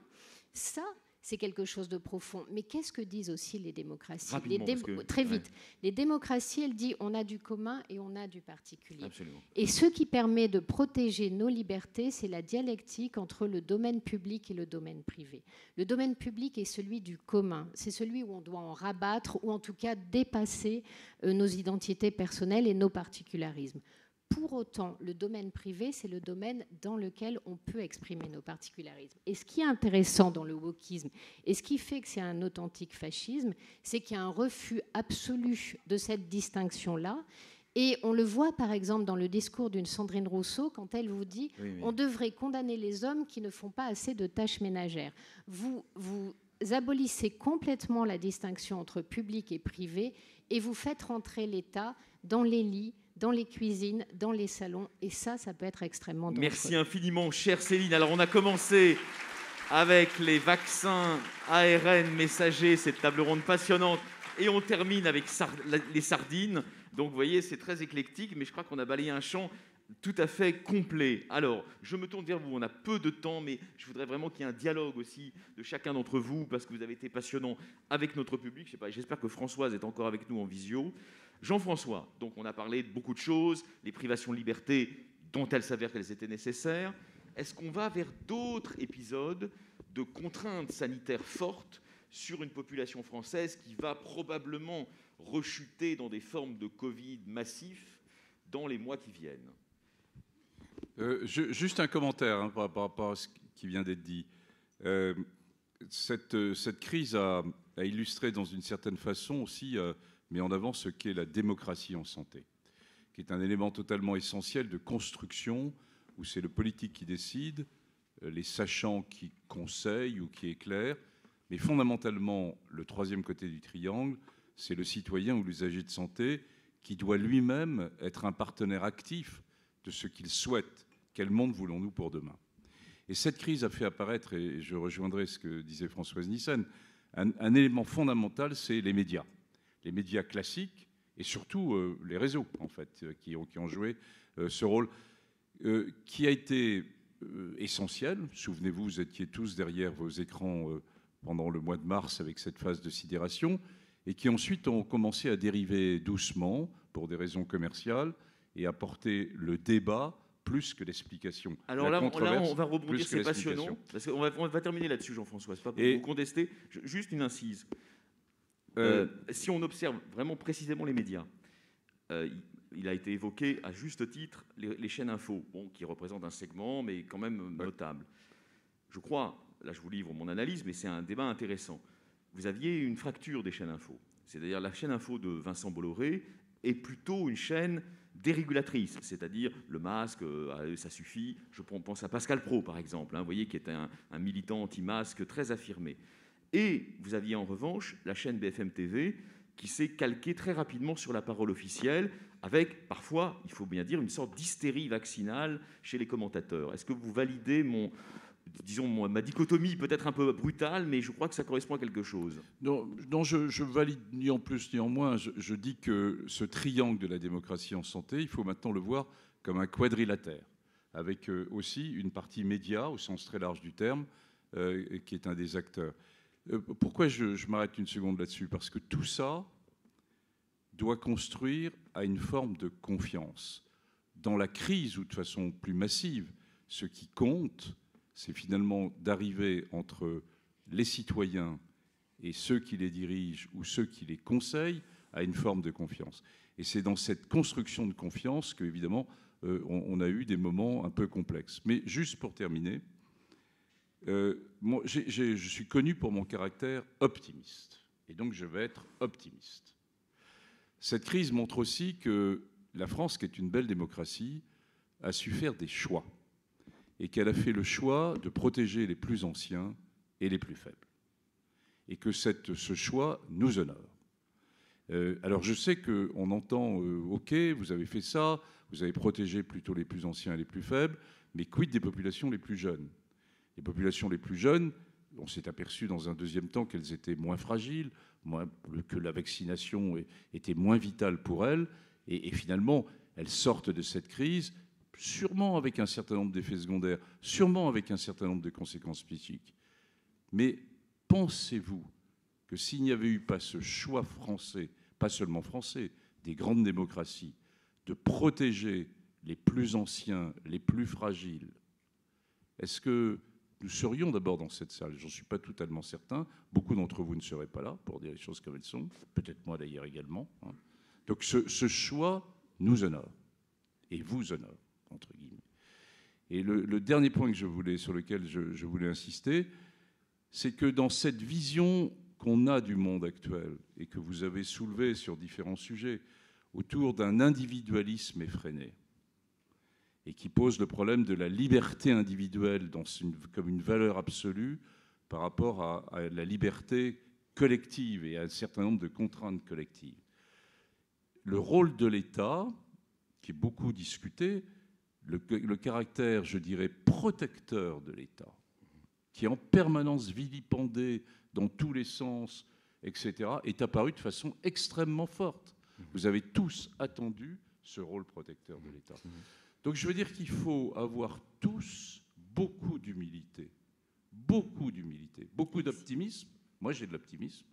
Ça, c'est quelque chose de profond. Mais qu'est-ce que disent aussi les démocraties ? Très vite. Les démocraties, elles disent on a du commun et on a du particulier. Absolument. Et ce qui permet de protéger nos libertés, c'est la dialectique entre le domaine public et le domaine privé. Le domaine public est celui du commun. C'est celui où on doit en rabattre ou en tout cas dépasser nos identités personnelles et nos particularismes. Pour autant, le domaine privé, c'est le domaine dans lequel on peut exprimer nos particularismes. Et ce qui est intéressant dans le wokisme, et ce qui fait que c'est un authentique fascisme, c'est qu'il y a un refus absolu de cette distinction-là. Et on le voit, par exemple, dans le discours d'une Sandrine Rousseau, quand elle vous dit « on devrait condamner les hommes qui ne font pas assez de tâches ménagères ». Vous abolissez complètement la distinction entre public et privé et vous faites rentrer l'État dans les lits, dans les cuisines, dans les salons. Et ça peut être extrêmement dangereux. Merci infiniment, chère Céline. Alors, on a commencé avec les vaccins ARN messagers, cette table ronde passionnante, et on termine avec les sardines. Donc, vous voyez, c'est très éclectique, mais je crois qu'on a balayé un champ tout à fait complet. Alors, je me tourne vers vous. On a peu de temps, mais je voudrais vraiment qu'il y ait un dialogue aussi de chacun d'entre vous, parce que vous avez été passionnant avec notre public. Je sais pas, j'espère que Françoise est encore avec nous en visio. Jean-François, donc on a parlé de beaucoup de choses, les privations de liberté dont elles s'avèrent qu'elles étaient nécessaires. Est-ce qu'on va vers d'autres épisodes de contraintes sanitaires fortes sur une population française qui va probablement rechuter dans des formes de Covid massifs dans les mois qui viennent ? Juste un commentaire par rapport à ce qui vient d'être dit. Cette crise a illustré dans une certaine façon aussi... mais en avant ce qu'est la démocratie en santé, qui est un élément totalement essentiel de construction, où c'est le politique qui décide, les sachants qui conseillent ou qui éclairent, mais fondamentalement, le troisième côté du triangle, c'est le citoyen ou l'usager de santé qui doit lui-même être un partenaire actif de ce qu'il souhaite. Quel monde voulons-nous pour demain ? Et cette crise a fait apparaître, et je rejoindrai ce que disait Françoise Nyssen, un élément fondamental, c'est les médias. Les médias classiques et surtout les réseaux, en fait, qui ont joué ce rôle qui a été essentiel. Souvenez-vous, vous étiez tous derrière vos écrans pendant le mois de mars avec cette phase de sidération et qui ensuite ont commencé à dériver doucement pour des raisons commerciales et apporter le débat plus que l'explication. Alors là, on va rebondir, c'est passionnant. Parce qu'on va terminer là-dessus, Jean-François. C'est pas pour vous contester. Juste une incise. Si on observe vraiment précisément les médias, il a été évoqué à juste titre les chaînes info, qui représentent un segment, mais quand même notable. Je crois, là je vous livre mon analyse, mais c'est un débat intéressant. Vous aviez une fracture des chaînes info. C'est-à-dire la chaîne info de Vincent Bolloré est plutôt une chaîne dérégulatrice, c'est-à-dire le masque, ça suffit. Je pense à Pascal Praud, par exemple, vous voyez, qui est un militant anti-masque très affirmé. Et vous aviez en revanche la chaîne BFM TV qui s'est calquée très rapidement sur la parole officielle, avec parfois, il faut bien dire, une sorte d'hystérie vaccinale chez les commentateurs. Est-ce que vous validez ma dichotomie peut-être un peu brutale, mais je crois que ça correspond à quelque chose? Non, je valide ni en plus ni en moins. Je dis que ce triangle de la démocratie en santé, il faut maintenant le voir comme un quadrilatère, avec aussi une partie média, au sens très large du terme, qui est un des acteurs. Pourquoi je m'arrête une seconde là-dessus? Parce que tout ça doit construire à une forme de confiance. Dans la crise, ou de façon plus massive, ce qui compte, c'est finalement d'arriver entre les citoyens et ceux qui les dirigent ou ceux qui les conseillent à une forme de confiance. Et c'est dans cette construction de confiance qu'évidemment, on a eu des moments un peu complexes. Mais juste pour terminer, je suis connu pour mon caractère optimiste. Et donc, je vais être optimiste. Cette crise montre aussi que la France, qui est une belle démocratie, a su faire des choix. Et qu'elle a fait le choix de protéger les plus anciens et les plus faibles. Et que ce choix nous honore. Alors je sais qu'on entend, OK, vous avez fait ça, vous avez protégé plutôt les plus anciens et les plus faibles, mais quid des populations les plus jeunes? Les populations les plus jeunes, on s'est aperçu dans un deuxième temps qu'elles étaient moins fragiles, que la vaccination était moins vitale pour elles, et finalement, elles sortent de cette crise sûrement avec un certain nombre d'effets secondaires, sûrement avec un certain nombre de conséquences psychiques. Mais pensez-vous que s'il n'y avait eu pas ce choix français, pas seulement français, des grandes démocraties, de protéger les plus anciens, les plus fragiles, est-ce que nous serions d'abord dans cette salle? J'en suis pas totalement certain. Beaucoup d'entre vous ne seraient pas là pour dire les choses comme elles sont. Peut-être moi d'ailleurs également. Donc ce choix nous honore et vous honore, entre guillemets. Et le dernier point sur lequel je voulais insister, c'est que dans cette vision qu'on a du monde actuel et que vous avez soulevé sur différents sujets autour d'un individualisme effréné et qui pose le problème de la liberté individuelle comme une valeur absolue par rapport à la liberté collective et à un certain nombre de contraintes collectives. Le rôle de l'État, qui est beaucoup discuté, le caractère, je dirais, protecteur de l'État, qui est en permanence vilipendé dans tous les sens, etc., est apparu de façon extrêmement forte. Vous avez tous attendu ce rôle protecteur de l'État. Donc je veux dire qu'il faut avoir tous beaucoup d'humilité, beaucoup d'optimisme. Moi j'ai de l'optimisme,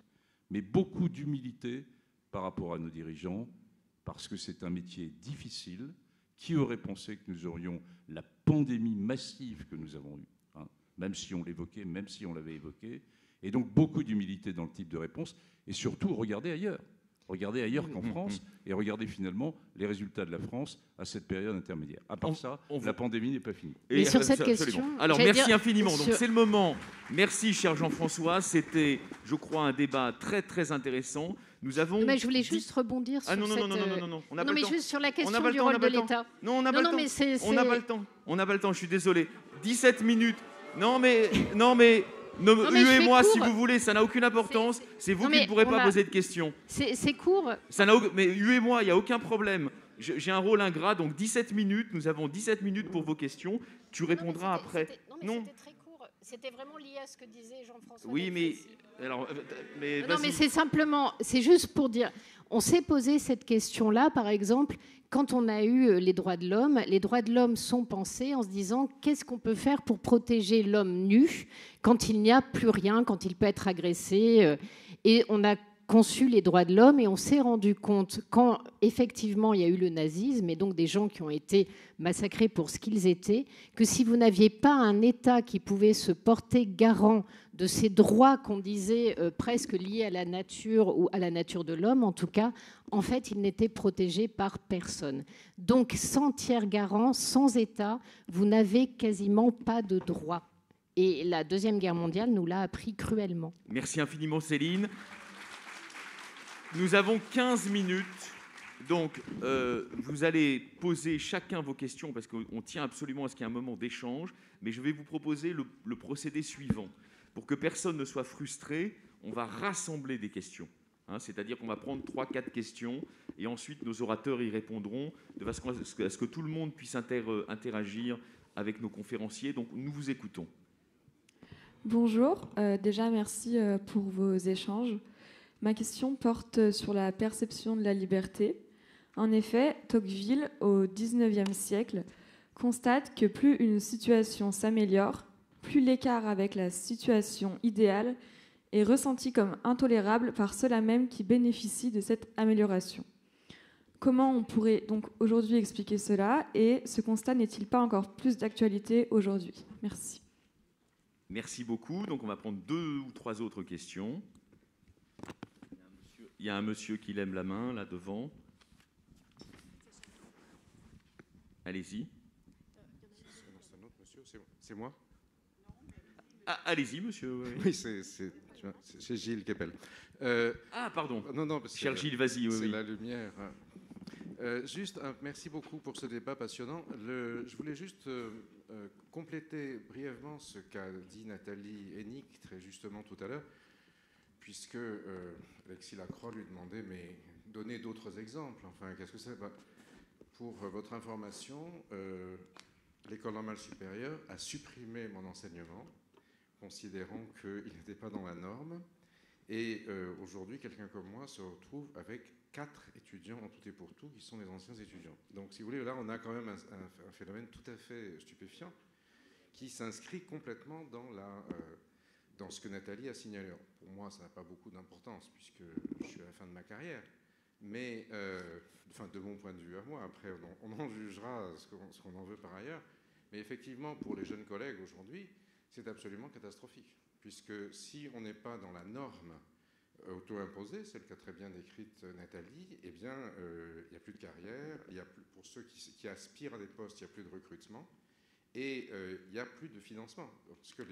mais beaucoup d'humilité par rapport à nos dirigeants, parce que c'est un métier difficile. Qui aurait pensé que nous aurions la pandémie massive que nous avons eue, même si on l'évoquait, même si on l'avait évoqué, et donc beaucoup d'humilité dans le type de réponse, et surtout regardez ailleurs. Regardez ailleurs qu'en France, et regardez finalement les résultats de la France à cette période intermédiaire. À part ça, la pandémie n'est pas finie. Et sur cette question... Alors, merci infiniment. Donc, c'est le moment. Merci, cher Jean-François. C'était, je crois, un débat très, très intéressant. Nous avons... Mais je voulais juste rebondir sur non, mais juste sur la question du rôle de l'État. Non, on n'a pas le temps. On n'a pas le temps, je suis désolé. 17 minutes. Non, mais huez-moi si vous voulez, ça n'a aucune importance. C'est vous qui ne pourrez pas poser de questions. C'est court. Mais huez-moi, il n'y a aucun problème. J'ai un rôle ingrat, donc 17 minutes. Nous avons 17 minutes pour vos questions. Tu répondras après. Non, c'était très court. C'était vraiment lié à ce que disait Jean-François. Oui, mais... Non, mais c'est simplement... C'est juste pour dire... On s'est posé cette question-là, par exemple, quand on a eu les droits de l'homme. Les droits de l'homme sont pensés en se disant qu'est-ce qu'on peut faire pour protéger l'homme nu quand il n'y a plus rien, quand il peut être agressé. Et on a conçu les droits de l'homme et on s'est rendu compte, quand effectivement il y a eu le nazisme et donc des gens qui ont été massacrés pour ce qu'ils étaient, que si vous n'aviez pas un État qui pouvait se porter garant de ces droits qu'on disait presque liés à la nature ou à la nature de l'homme, en tout cas, en fait, ils n'étaient protégés par personne. Donc, sans tiers garant, sans État, vous n'avez quasiment pas de droits. Et la Deuxième Guerre mondiale nous l'a appris cruellement. Merci infiniment, Céline. Nous avons 15 minutes. Donc, vous allez poser chacun vos questions parce qu'on tient absolument à ce qu'il y ait un moment d'échange. Mais je vais vous proposer le procédé suivant. Pour que personne ne soit frustré, on va rassembler des questions. C'est-à-dire qu'on va prendre 3-4 questions et ensuite nos orateurs y répondront de façon à ce que tout le monde puisse interagir avec nos conférenciers. Donc, nous vous écoutons. Bonjour. Déjà, merci pour vos échanges. Ma question porte sur la perception de la liberté. En effet, Tocqueville, au XIXe siècle, constate que plus une situation s'améliore, plus l'écart avec la situation idéale est ressenti comme intolérable par ceux-là même qui bénéficient de cette amélioration. Comment on pourrait donc aujourd'hui expliquer cela et ce constat n'est-il pas encore plus d'actualité aujourd'hui? Merci. Merci beaucoup. Donc on va prendre 2 ou 3 autres questions. Il y a un monsieur qui lève la main, là devant. Allez-y. C'est moi? Ah, allez-y, monsieur. Oui, c'est Gilles Kepel. Ah, pardon. Non, cher Gilles, vas-y. C'est la lumière. Juste, merci beaucoup pour ce débat passionnant. Je voulais juste compléter brièvement ce qu'a dit Nathalie Hennig très justement tout à l'heure, puisque Alexis Lacroix lui demandait, mais donnez d'autres exemples. Enfin, qu'est-ce que c'est? Pour votre information, l'École normale supérieure a supprimé mon enseignement, considérant qu'il n'était pas dans la norme. Et aujourd'hui, quelqu'un comme moi se retrouve avec 4 étudiants en tout et pour tout qui sont des anciens étudiants. Donc, si vous voulez, là, on a quand même un phénomène tout à fait stupéfiant qui s'inscrit complètement dans ce que Nathalie a signalé. Alors, pour moi, ça n'a pas beaucoup d'importance puisque je suis à la fin de ma carrière. Mais, de mon point de vue à moi, après, on en jugera ce qu'on en veut par ailleurs. Mais effectivement, pour les jeunes collègues aujourd'hui, c'est absolument catastrophique. Puisque si on n'est pas dans la norme auto-imposée, celle qu'a très bien décrite Nathalie, eh bien, il n'y a plus de carrière, pour ceux qui aspirent à des postes, il n'y a plus de recrutement, et il n'y a plus de financement. Parce que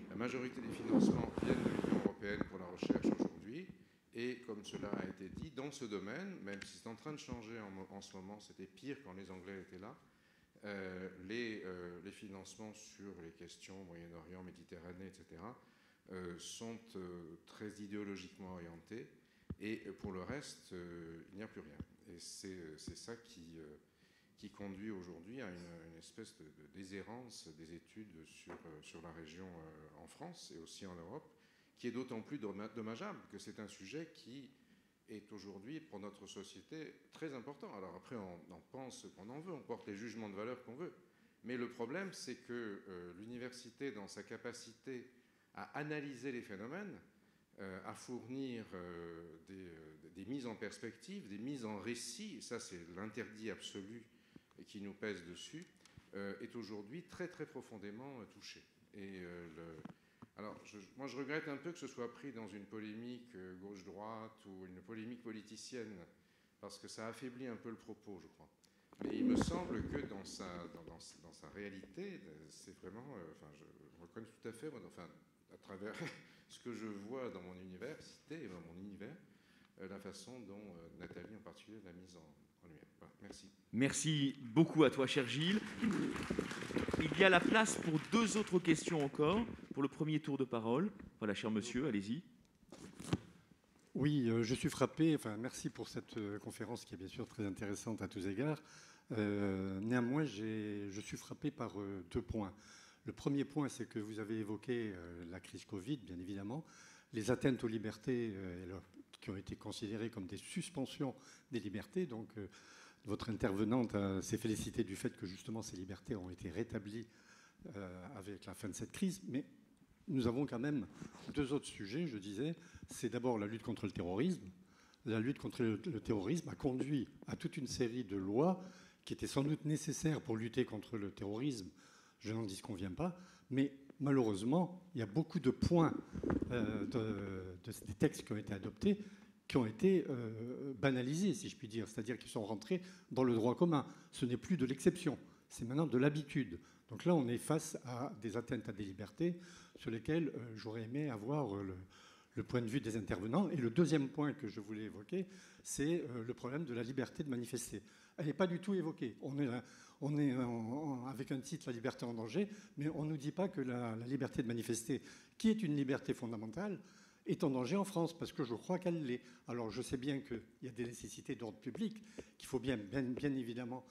la majorité des financements viennent de l'Union européenne pour la recherche aujourd'hui, et comme cela a été dit, dans ce domaine, même si c'est en train de changer en ce moment, c'était pire quand les Anglais étaient là, les financements sur les questions Moyen-Orient, Méditerranée, etc., sont très idéologiquement orientés, et pour le reste, il n'y a plus rien. Et c'est ça qui conduit aujourd'hui à une espèce de déshérence des études sur la région en France et aussi en Europe, qui est d'autant plus dommageable que c'est un sujet qui est aujourd'hui, pour notre société, très important. Alors après, on en pense ce qu'on en veut, on porte les jugements de valeur qu'on veut. Mais le problème, c'est que l'université, dans sa capacité à analyser les phénomènes, à fournir des mises en perspective, des mises en récit, et ça c'est l'interdit absolu qui nous pèse dessus, est aujourd'hui très très profondément touchée. Et alors, moi, je regrette un peu que ce soit pris dans une polémique gauche-droite ou une polémique politicienne, parce que ça affaiblit un peu le propos, je crois. Mais il me semble que dans sa réalité, c'est vraiment... je reconnais tout à fait, à travers ce que je vois dans mon université et dans mon univers, la façon dont Nathalie, en particulier, l'a mise en lumière. Voilà, merci. Merci beaucoup à toi, cher Gilles. Il y a la place pour 2 autres questions encore, pour le premier tour de parole. Voilà, cher monsieur, allez-y. Oui, je suis frappé, merci pour cette conférence qui est bien sûr très intéressante à tous égards. Néanmoins, je suis frappé par 2 points. Le premier point, c'est que vous avez évoqué la crise Covid, bien évidemment, les atteintes aux libertés qui ont été considérées comme des suspensions des libertés. Donc, votre intervenante s'est félicitée du fait que justement ces libertés ont été rétablies avec la fin de cette crise. Mais nous avons quand même 2 autres sujets, je disais. C'est d'abord la lutte contre le terrorisme. La lutte contre le terrorisme a conduit à toute une série de lois qui étaient sans doute nécessaires pour lutter contre le terrorisme. Je n'en disconviens pas, mais malheureusement, il y a beaucoup de points des textes qui ont été adoptés qui ont été banalisés, si je puis dire, c'est-à-dire qu'ils sont rentrés dans le droit commun. Ce n'est plus de l'exception, c'est maintenant de l'habitude. Donc là, on est face à des atteintes à des libertés sur lesquelles j'aurais aimé avoir le point de vue des intervenants. Et le deuxième point que je voulais évoquer, c'est le problème de la liberté de manifester. Elle n'est pas du tout évoquée. On est avec un titre, la liberté en danger, mais on ne nous dit pas que la liberté de manifester, qui est une liberté fondamentale, est en danger en France, parce que je crois qu'elle l'est. Alors je sais bien qu'il y a des nécessités d'ordre public, qu'il faut bien évidemment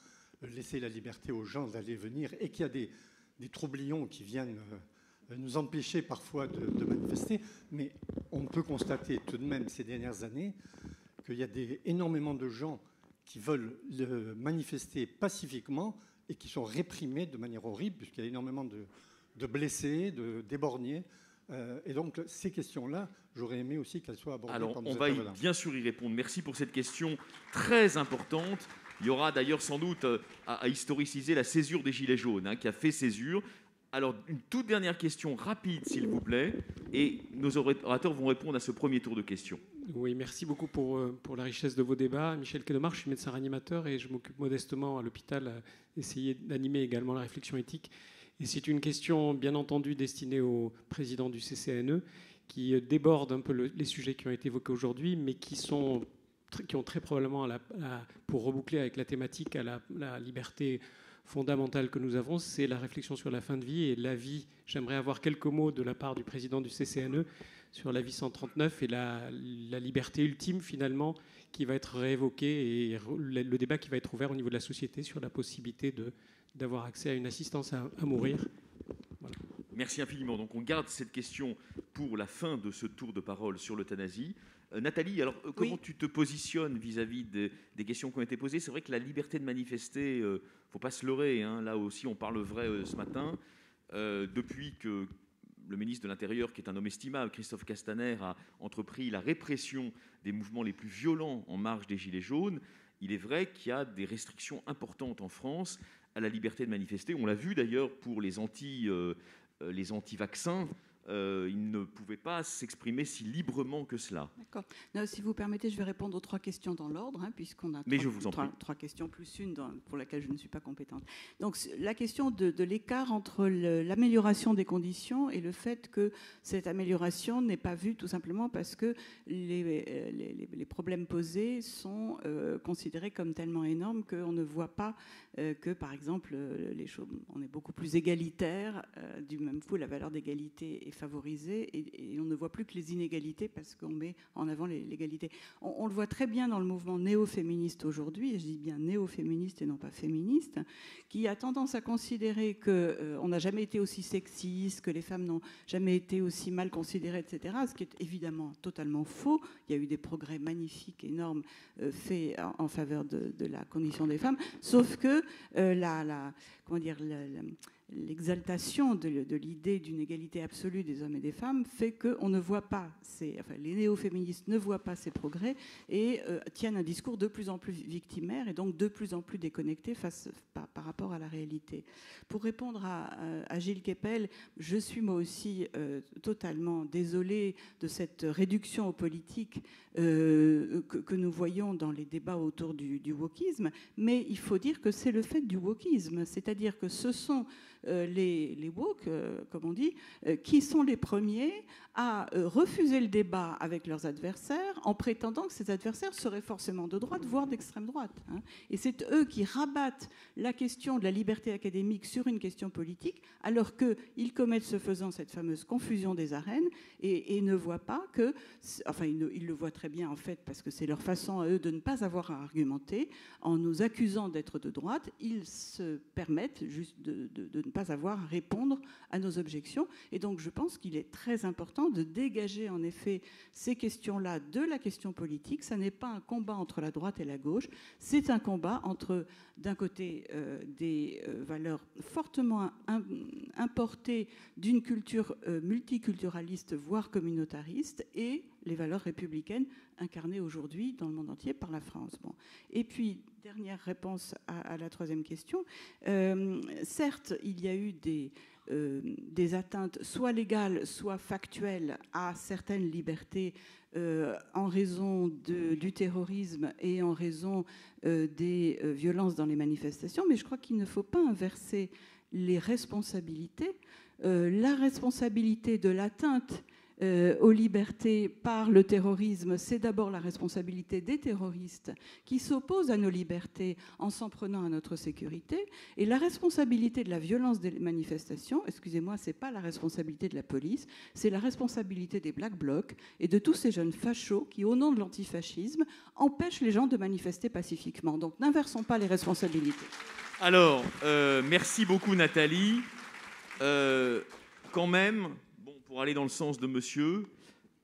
laisser la liberté aux gens d'aller venir, et qu'il y a des troublions qui viennent nous empêcher parfois de manifester, mais on peut constater tout de même ces dernières années qu'il y a énormément de gens qui veulent manifester pacifiquement et qui sont réprimés de manière horrible, puisqu'il y a énormément de blessés, d'éborgnés. Et donc, ces questions-là, j'aurais aimé aussi qu'elles soient abordées par nos intervenants. On va bien sûr y répondre. Merci pour cette question très importante. Il y aura d'ailleurs sans doute à historiciser la césure des Gilets jaunes, qui a fait césure. Alors, une toute dernière question rapide, s'il vous plaît, et nos orateurs vont répondre à ce premier tour de questions. Oui, merci beaucoup pour la richesse de vos débats. Michel Quedemar, je suis médecin réanimateur et je m'occupe modestement à l'hôpital à essayer d'animer également la réflexion éthique. Et c'est une question, bien entendu, destinée au président du CCNE, qui déborde un peu les sujets qui ont été évoqués aujourd'hui, mais qui ont très probablement, pour reboucler avec la thématique, à la liberté fondamentale que nous avons, c'est la réflexion sur la fin de vie et la vie. J'aimerais avoir quelques mots de la part du président du CCNE sur la vie 139 et la liberté ultime, finalement, qui va être réévoquée, et le débat qui va être ouvert au niveau de la société sur la possibilité d'avoir accès à une assistance à mourir. Voilà. Merci infiniment. Donc on garde cette question pour la fin de ce tour de parole sur l'euthanasie. Nathalie, alors comment tu te positionnes vis-à-vis des questions qui ont été posées? C'est vrai que la liberté de manifester, il ne faut pas se leurrer, là aussi on parle vrai ce matin. Depuis que le ministre de l'Intérieur, qui est un homme estimable, Christophe Castaner, a entrepris la répression des mouvements les plus violents en marge des Gilets jaunes, il est vrai qu'il y a des restrictions importantes en France à la liberté de manifester. On l'a vu d'ailleurs pour les anti-vaccins. Ils ne pouvaient pas s'exprimer si librement que cela. D'accord. Si vous permettez, je vais répondre aux 3 questions dans l'ordre, puisqu'on a trois questions plus une pour laquelle je ne suis pas compétente. Donc la question de l'écart entre l'amélioration des conditions et le fait que cette amélioration n'est pas vue tout simplement parce que les problèmes posés sont considérés comme tellement énormes qu'on ne voit pas que, par exemple, on est beaucoup plus égalitaire. Du même coup, la valeur d'égalité est favorisée et on ne voit plus que les inégalités parce qu'on met en avant l'égalité. On le voit très bien dans le mouvement néo-féministe aujourd'hui, et je dis bien néo-féministe et non pas féministe, qui a tendance à considérer qu'on n'a jamais été aussi sexiste, que les femmes n'ont jamais été aussi mal considérées, etc., ce qui est évidemment totalement faux. Il y a eu des progrès magnifiques, énormes, faits en faveur de la condition des femmes, sauf que l'exaltation de l'idée d'une égalité absolue des hommes et des femmes fait qu'on ne voit pas, les néo-féministes ne voient pas ces progrès et tiennent un discours de plus en plus victimaire et donc de plus en plus déconnecté par rapport à la réalité. Pour répondre à Gilles Kepel, je suis moi aussi totalement désolée de cette réduction aux politiques que nous voyons dans les débats autour du wokisme, mais il faut dire que c'est le fait du wokisme, c'est-à-dire que ce sont les woke, comme on dit, qui sont les premiers à refuser le débat avec leurs adversaires en prétendant que ces adversaires seraient forcément de droite, voire d'extrême droite. Et c'est eux qui rabattent la question de la liberté académique sur une question politique, alors qu'ils commettent ce faisant cette fameuse confusion des arènes et ne voient pas que... Enfin, ils le voient très bien, en fait, parce que c'est leur façon à eux de ne pas avoir à argumenter. En nous accusant d'être de droite, ils se permettent juste de ne pas avoir à répondre à nos objections. Et donc je pense qu'il est très important de dégager en effet ces questions-là de la question politique. Ça n'est pas un combat entre la droite et la gauche, c'est un combat entre, d'un côté, des valeurs fortement importées d'une culture multiculturaliste, voire communautariste, et les valeurs républicaines incarnées aujourd'hui dans le monde entier par la France. Bon. Et puis, dernière réponse à la troisième question. Certes, il y a eu des atteintes soit légales, soit factuelles à certaines libertés en raison du terrorisme et en raison des violences dans les manifestations, mais je crois qu'il ne faut pas inverser les responsabilités. La responsabilité de l'atteinte aux libertés par le terrorisme, c'est d'abord la responsabilité des terroristes qui s'opposent à nos libertés en s'en prenant à notre sécurité. Et la responsabilité de la violence des manifestations, excusez-moi, c'est pas la responsabilité de la police, c'est la responsabilité des Black Blocs et de tous ces jeunes fachos qui, au nom de l'antifascisme, empêchent les gens de manifester pacifiquement. Donc n'inversons pas les responsabilités. Alors, merci beaucoup Nathalie. Quand même... Pour aller dans le sens de monsieur,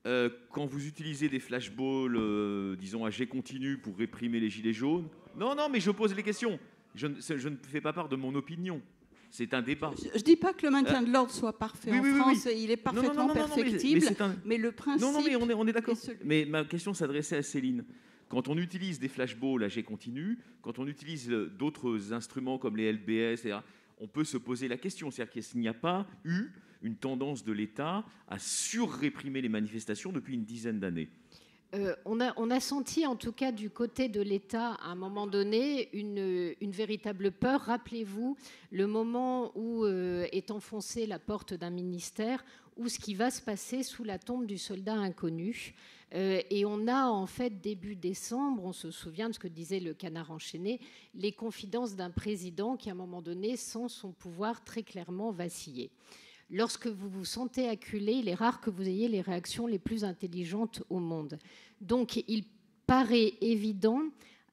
quand vous utilisez des flashballs, disons à jet continu pour réprimer les gilets jaunes... Non, mais je pose les questions. Je ne fais pas part de mon opinion. C'est un débat. Je ne dis pas que le maintien de l'ordre soit parfait en France. Oui. Il est parfaitement perfectible. Mais le principe... Non, mais on est d'accord. Mais ma question s'adressait à Céline. Quand on utilise des flashballs à jet continu, quand on utilise d'autres instruments comme les LBS, etc., on peut se poser la question. C'est-à-dire qu'il n'y a pas eu une tendance de l'État à surréprimer les manifestations depuis une dizaine d'années. On a senti, en tout cas du côté de l'État, à un moment donné, une véritable peur. Rappelez-vous le moment où est enfoncée la porte d'un ministère, ou ce qui va se passer sous la tombe du soldat inconnu. Et on a, en fait, début décembre, on se souvient de ce que disait le Canard enchaîné, les confidences d'un président qui, à un moment donné, sent son pouvoir très clairement vaciller. Lorsque vous vous sentez acculé, il est rare que vous ayez les réactions les plus intelligentes au monde. Donc, il paraît évident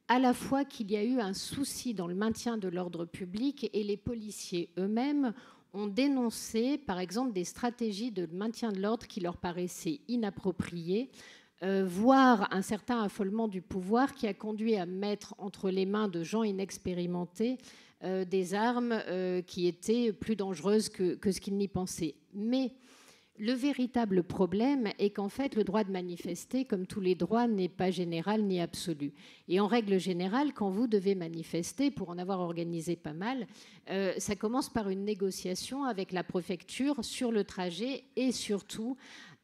à la fois qu'il y a eu un souci dans le maintien de l'ordre public et les policiers eux-mêmes ont dénoncé, par exemple, des stratégies de maintien de l'ordre qui leur paraissaient inappropriées, voire un certain affolement du pouvoir qui a conduit à mettre entre les mains de gens inexpérimentés des armes qui étaient plus dangereuses que ce qu'ils n'y pensaient. Mais le véritable problème est qu'en fait, le droit de manifester, comme tous les droits, n'est pas général ni absolu. Et en règle générale, quand vous devez manifester, pour en avoir organisé pas mal, ça commence par une négociation avec la préfecture sur le trajet et surtout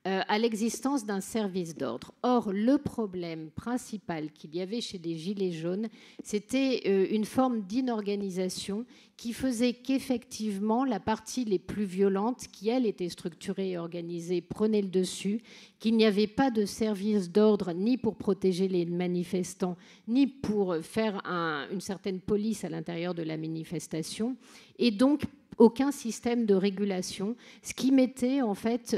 à l'existence d'un service d'ordre. Or, le problème principal qu'il y avait chez les Gilets jaunes, c'était une forme d'inorganisation qui faisait qu'effectivement, la partie les plus violentes, qui, elle, était structurée et organisée, prenait le dessus, qu'il n'y avait pas de service d'ordre ni pour protéger les manifestants, ni pour faire une certaine police à l'intérieur de la manifestation. Et donc, aucun système de régulation, ce qui mettait en fait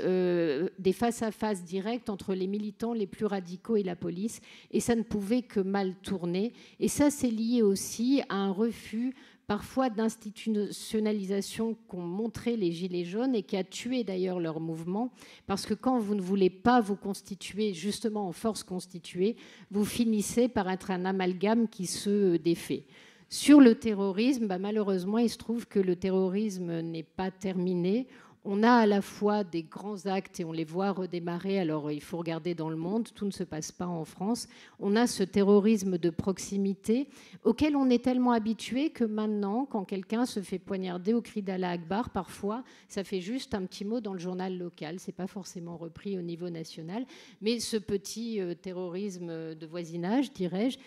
des face-à-face directs entre les militants les plus radicaux et la police, et ça ne pouvait que mal tourner. Et ça, c'est lié aussi à un refus parfois d'institutionnalisation qu'ont montré les Gilets jaunes et qui a tué d'ailleurs leur mouvement, parce que quand vous ne voulez pas vous constituer justement en force constituée, vous finissez par être un amalgame qui se défait. Sur le terrorisme, malheureusement, il se trouve que le terrorisme n'est pas terminé. On a à la fois des grands actes et on les voit redémarrer. Alors, il faut regarder dans le monde, tout ne se passe pas en France. On a ce terrorisme de proximité auquel on est tellement habitué que maintenant, quand quelqu'un se fait poignarder au cri d'Allah Akbar, parfois, ça fait juste un petit mot dans le journal local. Ce n'est pas forcément repris au niveau national. Mais ce petit terrorisme de voisinage, dirais-je,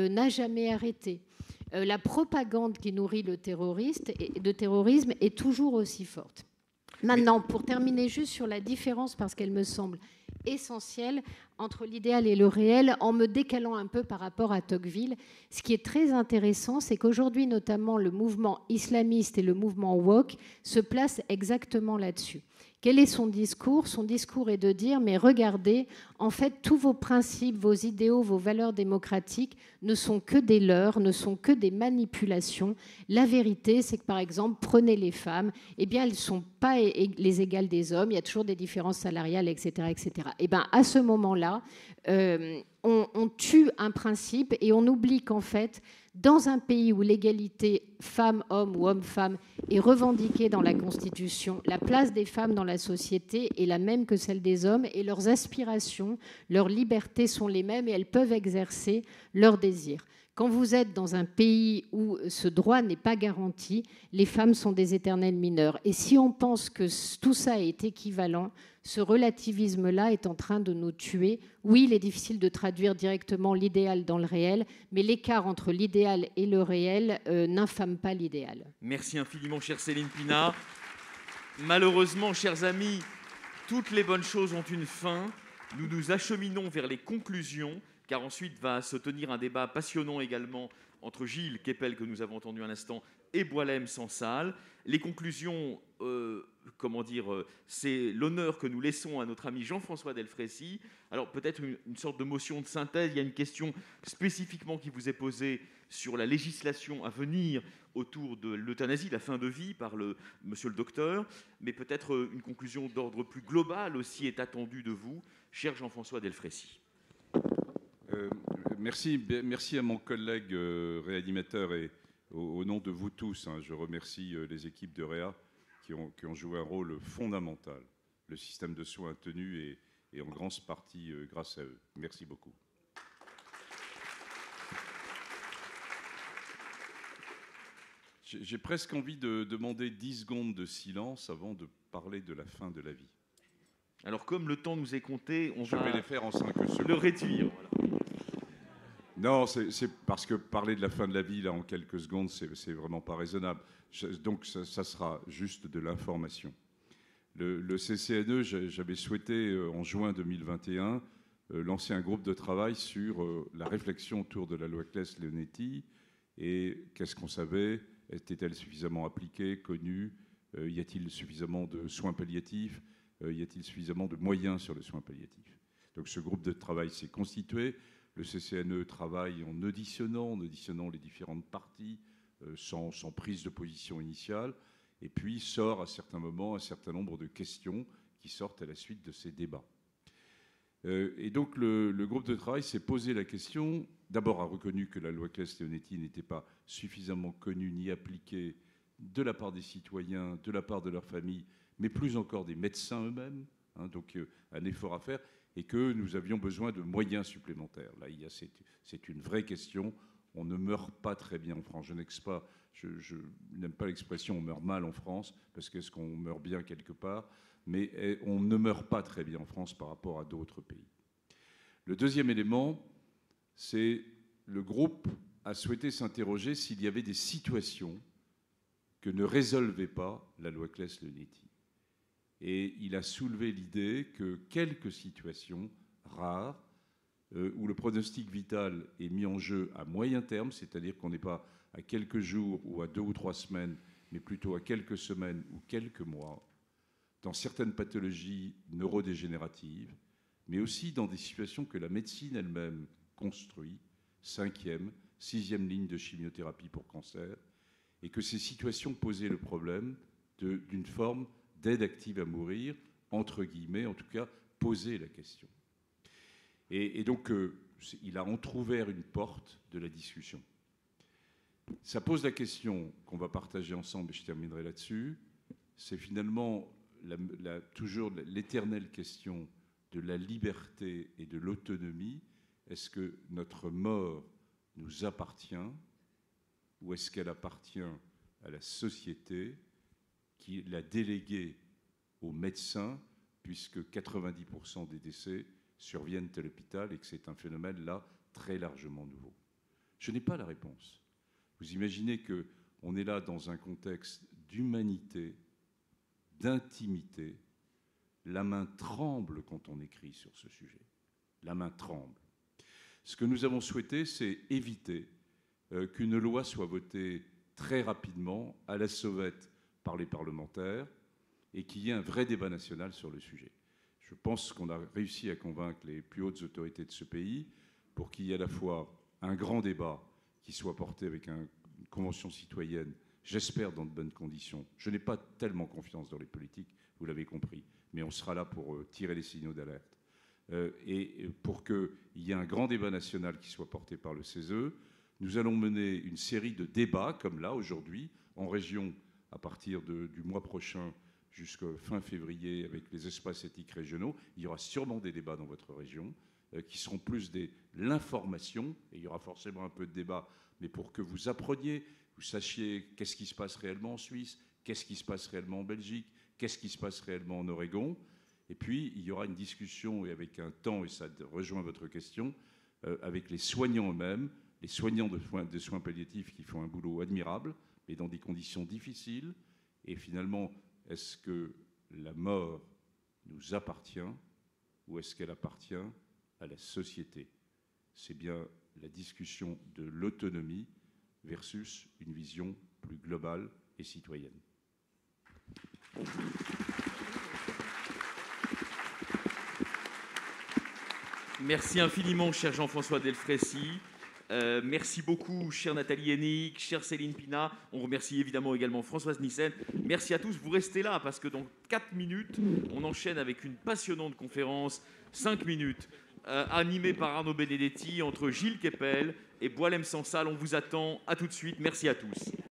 n'a jamais arrêté. La propagande qui nourrit le terrorisme est toujours aussi forte. Maintenant, pour terminer juste sur la différence, parce qu'elle me semble essentielle entre l'idéal et le réel en me décalant un peu par rapport à Tocqueville. Ce qui est très intéressant, c'est qu'aujourd'hui, notamment, le mouvement islamiste et le mouvement woke se placent exactement là-dessus. Quel est son discours? Son discours est de dire, mais regardez, en fait, tous vos principes, vos idéaux, vos valeurs démocratiques ne sont que des leurres, ne sont que des manipulations. La vérité, c'est que, par exemple, prenez les femmes, eh bien, elles ne sont pas les égales des hommes, il y a toujours des différences salariales, etc. etc. Et bien, à ce moment-là, on tue un principe et on oublie qu'en fait, dans un pays où l'égalité femmes-hommes ou hommes-femmes est revendiquée dans la Constitution, la place des femmes dans la société est la même que celle des hommes et leurs aspirations, leurs libertés sont les mêmes et elles peuvent exercer leurs désirs. Quand vous êtes dans un pays où ce droit n'est pas garanti, les femmes sont des éternelles mineures. Et si on pense que tout ça est équivalent, ce relativisme-là est en train de nous tuer. Oui, il est difficile de traduire directement l'idéal dans le réel, mais l'écart entre l'idéal et le réel n'infame pas l'idéal. Merci infiniment, chère Céline Pina. Malheureusement, chers amis, toutes les bonnes choses ont une fin. Nous nous acheminons vers les conclusions, car ensuite va se tenir un débat passionnant également entre Gilles Kepel, que nous avons entendu un instant, et Boualem Sansal. Les conclusions, c'est l'honneur que nous laissons à notre ami Jean-François Delfraissy. Alors peut-être une sorte de motion de synthèse. Il y a une question spécifiquement qui vous est posée sur la législation à venir autour de l'euthanasie, la fin de vie par monsieur le docteur, mais peut-être une conclusion d'ordre plus global aussi est attendue de vous, cher Jean-François Delfraissy. Merci à mon collègue réanimateur et au nom de vous tous, je remercie les équipes de Réa qui ont joué un rôle fondamental. Le système de soins a tenu et en grande partie grâce à eux. Merci beaucoup. J'ai presque envie de demander 10 secondes de silence avant de parler de la fin de la vie. Alors comme le temps nous est compté, Je vais les faire en 5 secondes. Le réduire. Voilà. Non, c'est parce que parler de la fin de la vie là en quelques secondes, c'est vraiment pas raisonnable. Donc ça sera juste de l'information. Le CCNE, j'avais souhaité en juin 2021 lancer un groupe de travail sur la réflexion autour de la loi Claes-Leonetti et qu'est-ce qu'on savait, était-elle suffisamment appliquée, connue, y a-t-il suffisamment de soins palliatifs, y a-t-il suffisamment de moyens sur les soins palliatifs. Donc ce groupe de travail s'est constitué. Le CCNE travaille en auditionnant les différentes parties, sans prise de position initiale, et puis sort à certains moments un certain nombre de questions qui sortent à la suite de ces débats. Et donc le groupe de travail s'est posé la question, d'abord a reconnu que la loi Claes-Leonetti n'était pas suffisamment connue ni appliquée de la part des citoyens, de la part de leurs familles, mais plus encore des médecins eux-mêmes, donc un effort à faire, et que nous avions besoin de moyens supplémentaires. Là, c'est une vraie question. On ne meurt pas très bien en France. Je n'aime pas l'expression « on meurt mal en France », parce qu'est-ce qu'on meurt bien quelque part, mais on ne meurt pas très bien en France par rapport à d'autres pays. Le deuxième élément, c'est le groupe a souhaité s'interroger s'il y avait des situations que ne résolvait pas la loi Claes-Leonetti. Et il a soulevé l'idée que quelques situations rares où le pronostic vital est mis en jeu à moyen terme, c'est-à-dire qu'on n'est pas à quelques jours ou à 2 ou 3 semaines, mais plutôt à quelques semaines ou quelques mois, dans certaines pathologies neurodégénératives, mais aussi dans des situations que la médecine elle-même construit, 5e, 6e ligne de chimiothérapie pour cancer, et que ces situations posaient le problème d'une forme d'aide active à mourir, entre guillemets, en tout cas, poser la question. Et donc, il a entrouvert une porte de la discussion. Ça pose la question qu'on va partager ensemble, et je terminerai là-dessus, c'est finalement toujours l'éternelle question de la liberté et de l'autonomie. Est-ce que notre mort nous appartient ou est-ce qu'elle appartient à la société qui l'a déléguée aux médecins, puisque 90% des décès surviennent à l'hôpital et que c'est un phénomène là très largement nouveau. Je n'ai pas la réponse. Vous imaginez qu'on est là dans un contexte d'humanité, d'intimité. La main tremble quand on écrit sur ce sujet. la main tremble. Ce que nous avons souhaité, c'est éviter qu'une loi soit votée très rapidement, à la sauvette, par les parlementaires, et qu'il y ait un vrai débat national sur le sujet. Je pense qu'on a réussi à convaincre les plus hautes autorités de ce pays pour qu'il y ait à la fois un grand débat qui soit porté avec une convention citoyenne, j'espère dans de bonnes conditions. Je n'ai pas tellement confiance dans les politiques, vous l'avez compris, mais on sera là pour tirer les signaux d'alerte. Et pour qu'il y ait un grand débat national qui soit porté par le CESE, nous allons mener une série de débats, comme là, aujourd'hui, en région, à partir du mois prochain, jusqu'à fin février, avec les espaces éthiques régionaux. Il y aura sûrement des débats dans votre région, qui seront plus de l'information, et il y aura forcément un peu de débat, mais pour que vous appreniez, vous sachiez qu'est-ce qui se passe réellement en Suisse, qu'est-ce qui se passe réellement en Belgique, qu'est-ce qui se passe réellement en Oregon. Et puis, il y aura une discussion, et avec un temps, et ça rejoint votre question, avec les soignants eux-mêmes, les soignants de soins palliatifs qui font un boulot admirable, mais dans des conditions difficiles. Et finalement, est-ce que la mort nous appartient ou est-ce qu'elle appartient à la société? C'est bien la discussion de l'autonomie versus une vision plus globale et citoyenne. Merci infiniment, cher Jean-François Delfraissy. Merci beaucoup, chère Nathalie Hennig, chère Céline Pina. On remercie évidemment également Françoise Nyssen. Merci à tous. Vous restez là parce que dans 4 minutes, on enchaîne avec une passionnante conférence, 5 minutes, animée par Arnaud Benedetti entre Gilles Kepel et Boilem Sansal. On vous attend. À tout de suite. Merci à tous.